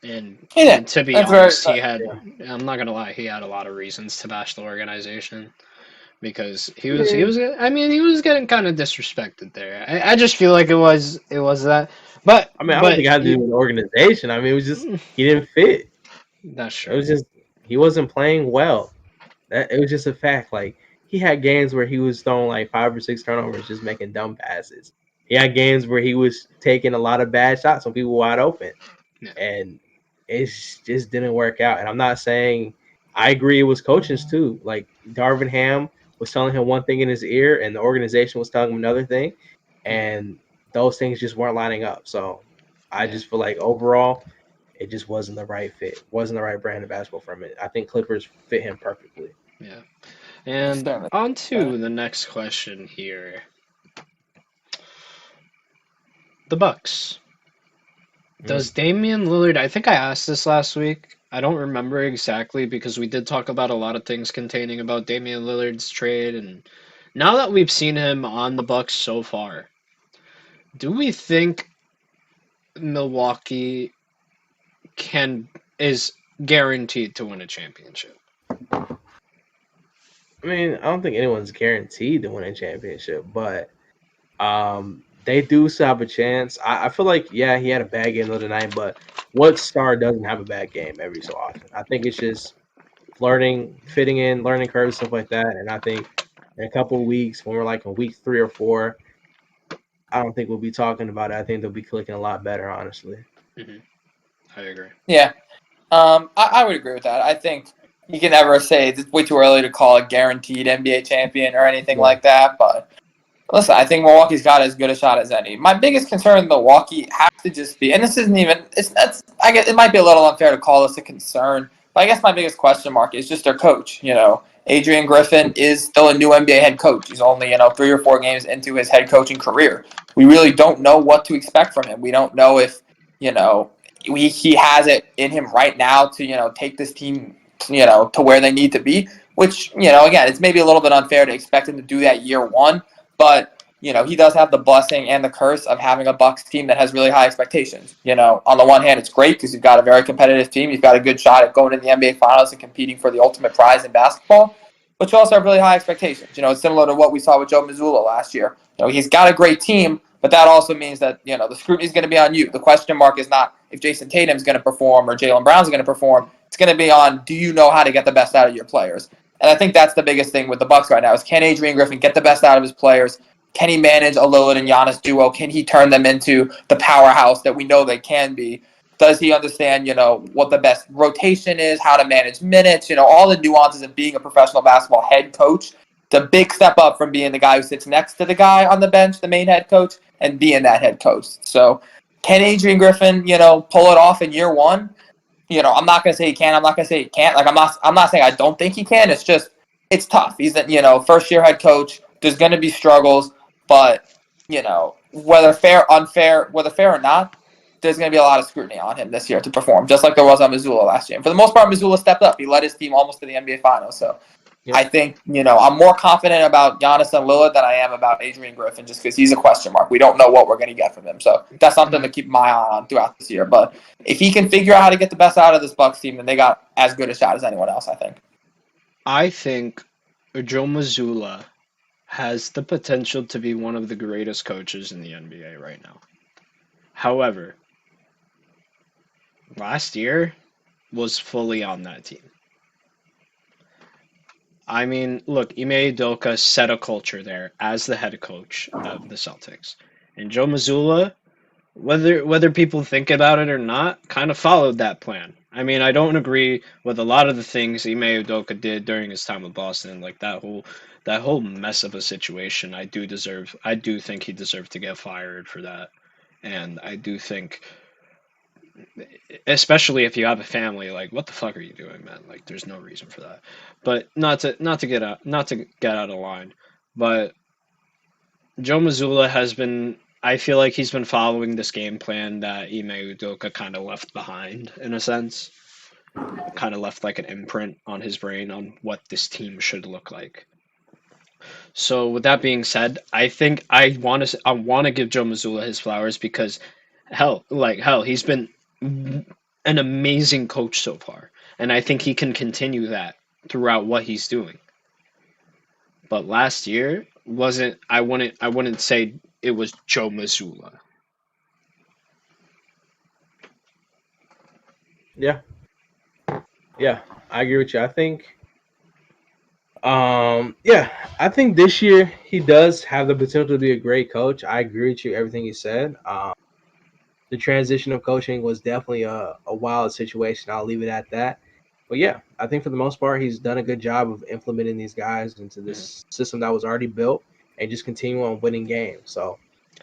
And to be That's very. honest, he had. Yeah. I'm not gonna lie, he had a lot of reasons to bash the organization because he Yeah. was. I mean, he was getting kind of disrespected there. I just feel like it was that, but I mean, I don't think it had to do he, with the organization. I mean, it was just he didn't fit. that's It true. was just he wasn't playing well. That it was just a fact. Like he had games where he was throwing like 5 or 6 turnovers, just making dumb passes. He had games where he was taking a lot of bad shots when people were wide open, Yeah. and it just didn't work out. And I'm not saying I agree it was coaches too. Like Darvin Ham was telling him one thing in his ear, and the organization was telling him another thing, and those things just weren't lining up. So I Yeah. just feel like overall it just wasn't the right fit. Wasn't the right brand of basketball from it. I think Clippers fit him perfectly. Yeah. And Certainly. on to the next question here. The Bucks. Does Damian Lillard, I think I asked this last week. I don't remember exactly because we did talk about a lot of things containing about Damian Lillard's trade, and now that we've seen him on the Bucks so far, do we think Milwaukee can is guaranteed to win a championship? I mean, I don't think anyone's guaranteed to win a championship, but they do still have a chance. I feel like yeah, he had a bad game the other night, but what star doesn't have a bad game every so often? I think it's just learning, fitting in, learning curves, stuff like that. And I think in a couple of weeks, when we're like in week 3 or 4, I don't think we'll be talking about it. I think they'll be clicking a lot better, honestly. Hmm. I agree. Yeah. I would agree with that. I think you can never say it's way too early to call a guaranteed NBA champion or anything Yeah. like that. But listen, I think Milwaukee's got as good a shot as any. My biggest concern with Milwaukee has to just be, and this isn't even, I guess it might be a little unfair to call this a concern, but I guess my biggest question mark is just their coach. Adrian Griffin is still a new NBA head coach. He's only 3 or 4 games into his head coaching career. We really don't know what to expect from him. We don't know if he has it in him right now to take this team to where they need to be. Which again, it's maybe a little bit unfair to expect him to do that year one, but he does have the blessing and the curse of having a Bucks team that has really high expectations. On the one hand, it's great because you've got a very competitive team. You've got a good shot at going to the NBA Finals and competing for the ultimate prize in basketball. But you also have really high expectations. It's similar to what we saw with Joe Mazzulla last year. He's got a great team, but that also means that the scrutiny is going to be on you. The question mark is not if Jason Tatum's going to perform or Jaylen Brown's going to perform. It's going to be on, do you know how to get the best out of your players? And I think that's the biggest thing with the Bucks right now is, can Adrian Griffin get the best out of his players? Can he manage a Lillard and Giannis duo? Can he turn them into the powerhouse that we know they can be? Does he understand, what the best rotation is, how to manage minutes, all the nuances of being a professional basketball head coach? It's a big step up from being the guy who sits next to the guy on the bench, the main head coach, and being that head coach. So can Adrian Griffin, pull it off in year one? I'm not gonna say he can. I'm not gonna say he can't. Like I'm not saying I don't think he can. It's just it's tough. He's the first year head coach. There's gonna be struggles, but whether fair or not, there's gonna be a lot of scrutiny on him this year to perform, just like there was on Mazzulla last year. And for the most part, Mazzulla stepped up. He led his team almost to the NBA Finals. So Yep. I think I'm more confident about Giannis and Lillard than I am about Adrian Griffin, just because he's a question mark. We don't know what we're going to get from him, so that's something to keep my eye on throughout this year. But if he can figure out how to get the best out of this Bucks team, then they got as good a shot as anyone else, I think. I think Joe Mazzulla has the potential to be one of the greatest coaches in the NBA right now. However, last year was fully on that team. I mean, look, Ime Udoka set a culture there as the head coach of the Celtics. And Joe Mazzulla, whether people think about it or not, kind of followed that plan. I mean, I don't agree with a lot of the things Ime Udoka did during his time with Boston, like that whole mess of a situation. I do think he deserved to get fired for that. And I do think, especially if you have a family, like what the fuck are you doing, man? Like there's no reason for that. But not to get out of line. But Joe Mazzulla has been, I feel like he's been following this game plan that Ime Udoka kind of left behind in a sense. Kind of left like an imprint on his brain on what this team should look like. So with that being said, I think I want to give Joe Mazzulla his flowers because hell, he's been an amazing coach so far, and I think he can continue that throughout what he's doing. But last year wasn't. I wouldn't say it was Joe Mazzulla. Yeah, yeah, I agree with you. Yeah, I think this year he does have the potential to be a great coach. I agree with you everything you said. The transition of coaching was definitely a wild situation. I'll leave it at that. But yeah, I think for the most part, he's done a good job of implementing these guys into Mhm. this system that was already built and just continue on winning games. So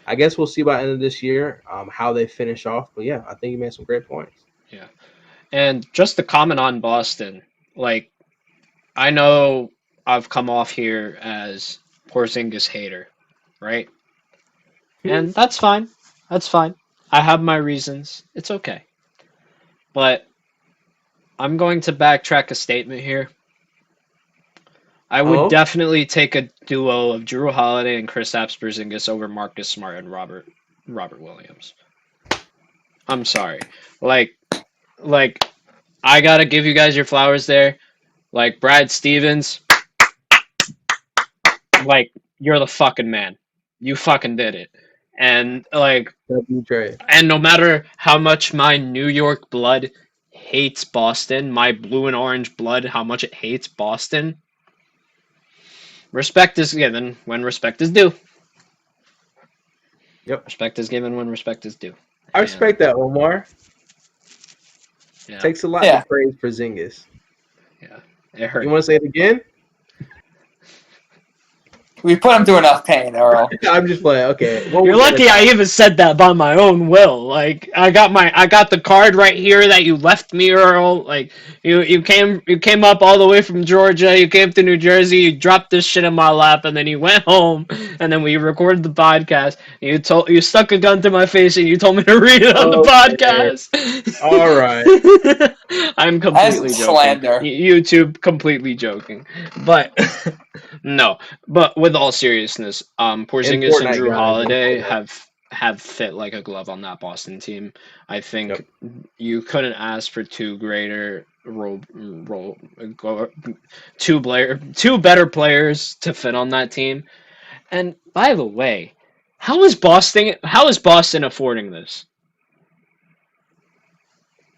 I guess we'll see by the end of this year how they finish off. But yeah, I think he made some great points. Yeah, and just to comment on Boston, like I know I've come off here as Porzingis hater, right? And that's fine. That's fine. I have my reasons. It's okay. But I'm going to backtrack a statement here. I would Oh, definitely take a duo of Drew Holiday and Kristaps Porzingis over Marcus Smart and Robert Williams. I'm sorry. Like like I gotta give you guys your flowers there. Like Brad Stevens, like you're the fucking man. You fucking did it. And like W trade. and no matter how much my New York blood hates Boston, my blue and orange blood, how much it hates Boston, respect is given when respect is due. Yep, Respect is given when respect is due. I And respect that, Omar. yeah, Takes a lot Yeah. to praise Porzingis. yeah, it You hurt. want to say it again? We put him through enough pain, Earl. I'm just playing. Okay, what You're was lucky I even said that by my own will. Like I got the card right here that you left me, Earl. Like you came up all the way from Georgia, you came to New Jersey, you dropped this shit in my lap, and then you went home, and then we recorded the podcast. And you stuck a gun to my face and you told me to read it on the Okay. podcast. All right. I'm That's completely joking. slander. YouTube completely joking. But no, but with all seriousness, And Porzingis and Fortnite Drew got it. Holiday have fit like a glove on that Boston team. I think Yep. you couldn't ask for two greater two better players to fit on that team. And by the way, how is Boston affording this?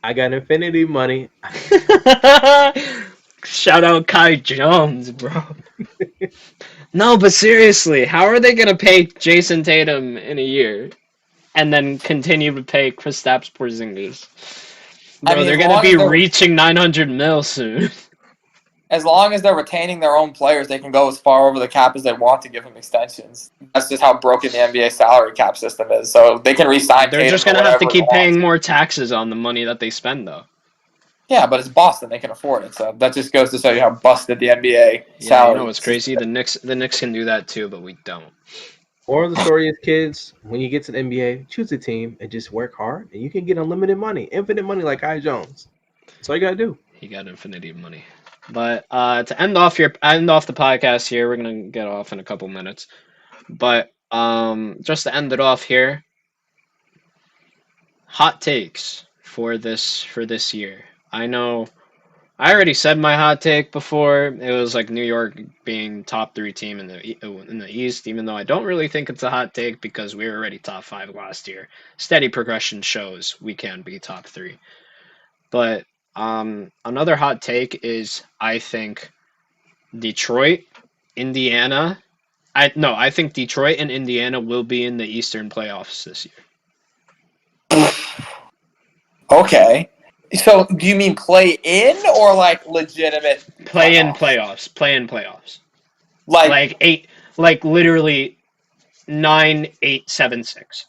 I got infinity money. Shout out Kai Jones, bro. No, but seriously, how are they gonna pay Jason Tatum in a year and then continue to pay Kristaps Porzingis? I Bro, mean, they're as gonna long be as they're reaching 900 mil soon. as long as they're retaining their own players, they can go as far over the cap as they want to give them extensions. That's just how broken the NBA salary cap system is. So they can re-sign They're Tatum just for gonna have to whatever they keep want. paying more taxes on the money that they spend, though. Yeah, but it's Boston; they can afford it. So that just goes to show you how busted the NBA Yeah, you know salary what's system crazy? is. The Knicks can do that too, but we don't. Moral of the story is, kids, when you get to the NBA, choose a team and just work hard, and you can get unlimited money, infinite money like Kai Jones. That's all you gotta do. He got infinity of money. But to end off the podcast here, we're gonna get off in a couple minutes. But just to end it off here, hot takes for this year. I know I already said my hot take before. It was like New York being top three team in the East, even though I don't really think it's a hot take because we were already top five last year. Steady progression shows we can be top three. But another hot take is I think Detroit, Indiana. I think Detroit and Indiana will be in the Eastern playoffs this year. Okay. So do you mean play in or like legitimate Play in playoffs? playoffs. Play in playoffs. Like Like eight, like literally 9, 8, 7, 6.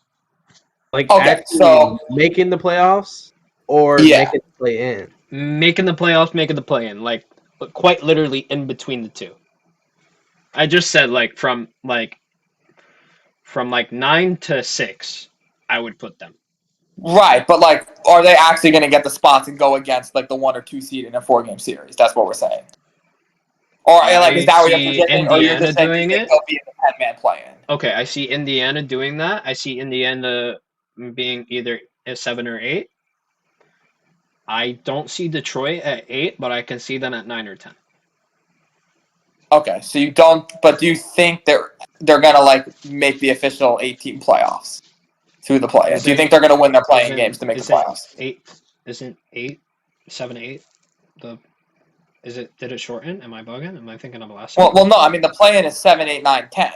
Like okay, actually so making the playoffs or yeah. making the play in. Making the playoffs, making the play in, like quite literally in between the two. I just said like from 9 to 6, I would put them. Right, but like are they actually gonna get the spot to go against like the 1 or 2 seed in a 4-game series? That's what we're saying. Or like is I that what you're see predicting? Or you're Indiana just saying you doing think it. they'll be in the 10-man play in? Okay, I see Indiana doing that. I see Indiana being either a 7 or 8. I don't see Detroit at 8, but I can see them at 9 or 10. Okay, so you don't, but do you think they're gonna like make the official 18 playoffs through the play-in? Do you think they're gonna win their playing games to make the playoffs? 8? Isn't 8, 7, 8? Did it shorten? Am I bugging? Am I thinking of last year? Well, no. I mean, the play-in is 7, 8, 9, 10.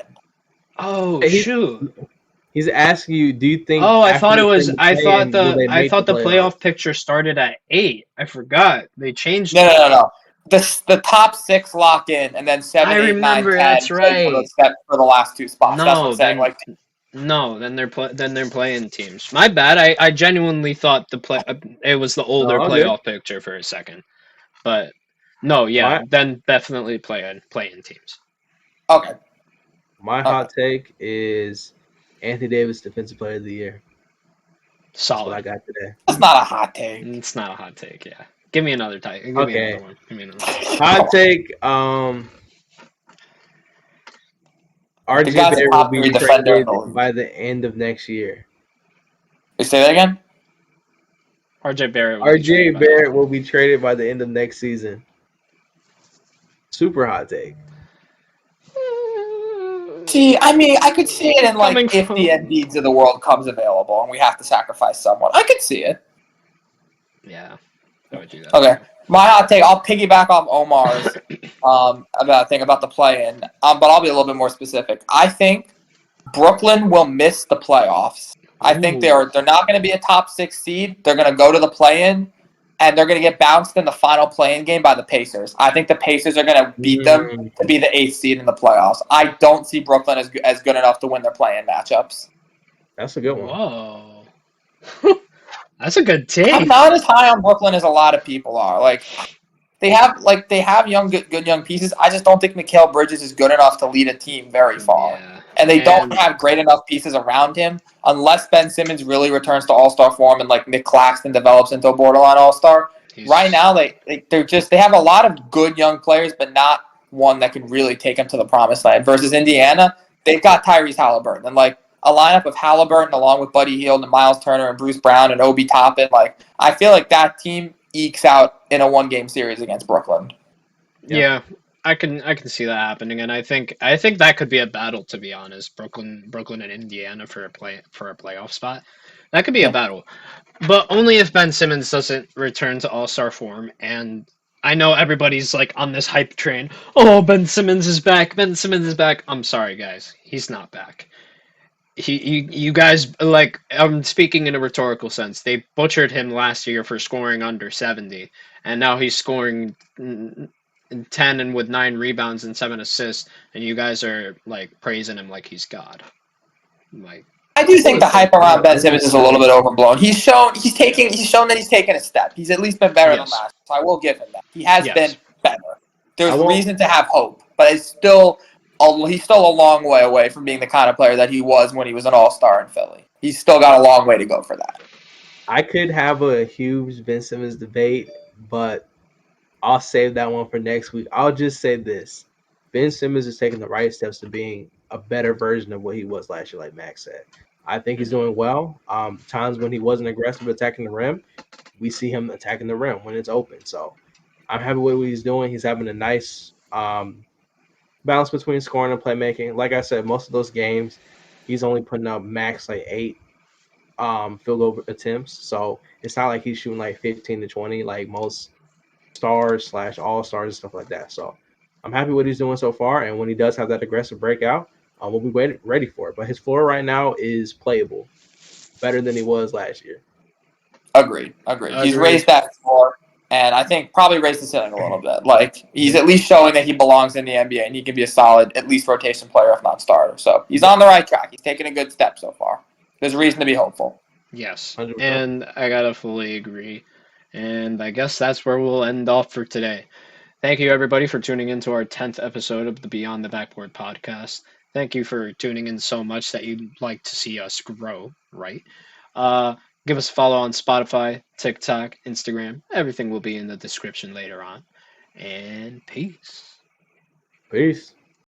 Oh He- shoot! He's asking you, do you think Oh, I after thought it they was. finish I thought playing, will the. they I make the thought the playoffs? playoff picture started at 8. I forgot they changed No, it. no, no, no. The top 6 lock in, and then 7, I 8, 9, remember. 10 That's play for right. the last 2 spots. That's what I'm No, saying. then Like, no, then they're playing teams. My bad. I genuinely thought it was the No, older all good. playoff picture for a second, but no, yeah, My then definitely playing teams. okay, my okay. hot take is Anthony Davis, Defensive Player of the Year. That's what I Solid. got today. That's not a hot take. It's not a hot take. Yeah, give me another take. Give me Okay. another one. Give me another one. Hot take. The RJ guy's a Barrett will top be 3 defender in traded the league. by the end of next year. You say that again? RJ Barrett. Will be traded RJ by Barrett will be traded by the end of next season. Super hot take. See, I mean, I could see it in like Coming if from- the Embiids of the world comes available and we have to sacrifice someone. I could see it. Yeah, I would do that. Okay, my hot take. I'll piggyback off Omar's about the play-in, but I'll be a little bit more specific. I think Brooklyn will miss the playoffs. I think they're not going to be a top 6 seed. They're going to go to the play-in, and they're going to get bounced in the final play-in game by the Pacers. I think the Pacers are going to beat them to be the 8th seed in the playoffs. I don't see Brooklyn as good enough to win their play-in matchups. That's a good one. Whoa, that's a good take. I'm not as high on Brooklyn as a lot of people are. Like they have good young pieces. I just don't think Mikal Bridges is good enough to lead a team very far. Yeah. And they don't have great enough pieces around him unless Ben Simmons really returns to All-Star form and like Nick Claxton develops into a borderline All-Star. Right now they have a lot of good young players, but not one that can really take them to the promised land. Versus Indiana, they've got Tyrese Halliburton and like a lineup of Halliburton along with Buddy Hield and Miles Turner and Bruce Brown and Obi Toppin. Like I feel like that team ekes out in a 1-game series against Brooklyn. Yeah, I can see that happening, and I think that could be a battle, to be honest. Brooklyn and Indiana for a playoff spot. That could be a battle, but only if Ben Simmons doesn't return to All-Star form. And I know everybody's like on this hype train. Oh, Ben Simmons is back. Ben Simmons is back. I'm sorry, guys. He's not back. You guys, like, I'm speaking in a rhetorical sense. They butchered him last year for scoring under 70, and now he's scoring 10 and with 9 rebounds and 7 assists, and you guys are like praising him like he's God. Like, I do think the hype around Ben Simmons is a little bit overblown. He's shown that he's taken a step. He's at least been better than last. So I will give him that. He has been better. There's reason to have hope, but he's still a long way away from being the kind of player that he was when he was an All-Star in Philly. He's still got a long way to go for that. I could have a huge Ben Simmons debate, but I'll save that one for next week. I'll just say this. Ben Simmons is taking the right steps to being a better version of what he was last year, like Max said. I think he's doing well. Times when he wasn't aggressive attacking the rim, we see him attacking the rim when it's open. So I'm happy with what he's doing. He's having a nice balance between scoring and playmaking. Like I said, most of those games, he's only putting up max like 8 field goal attempts. So it's not like he's shooting like 15 to 20 like most stars / all-stars and stuff like that. So I'm happy with what he's doing so far. And when he does have that aggressive breakout, we'll be ready for it. But his floor right now is playable, better than he was last year. Agreed. He's raised that floor, and I think probably raised the ceiling a little bit. Like, he's at least showing that he belongs in the NBA, and he can be a solid, at least rotation player, if not starter. So he's on the right track. He's taking a good step so far. There's reason to be hopeful. Yes, 100%. and I gotta fully agree. And I guess that's where we'll end off for today. Thank you, everybody, for tuning in to our 10th episode of the Beyond the Backboard Podcast. Thank you for tuning in so much that you'd like to see us grow, right? Give us a follow on Spotify, TikTok, Instagram. Everything will be in the description later on. And peace. Peace.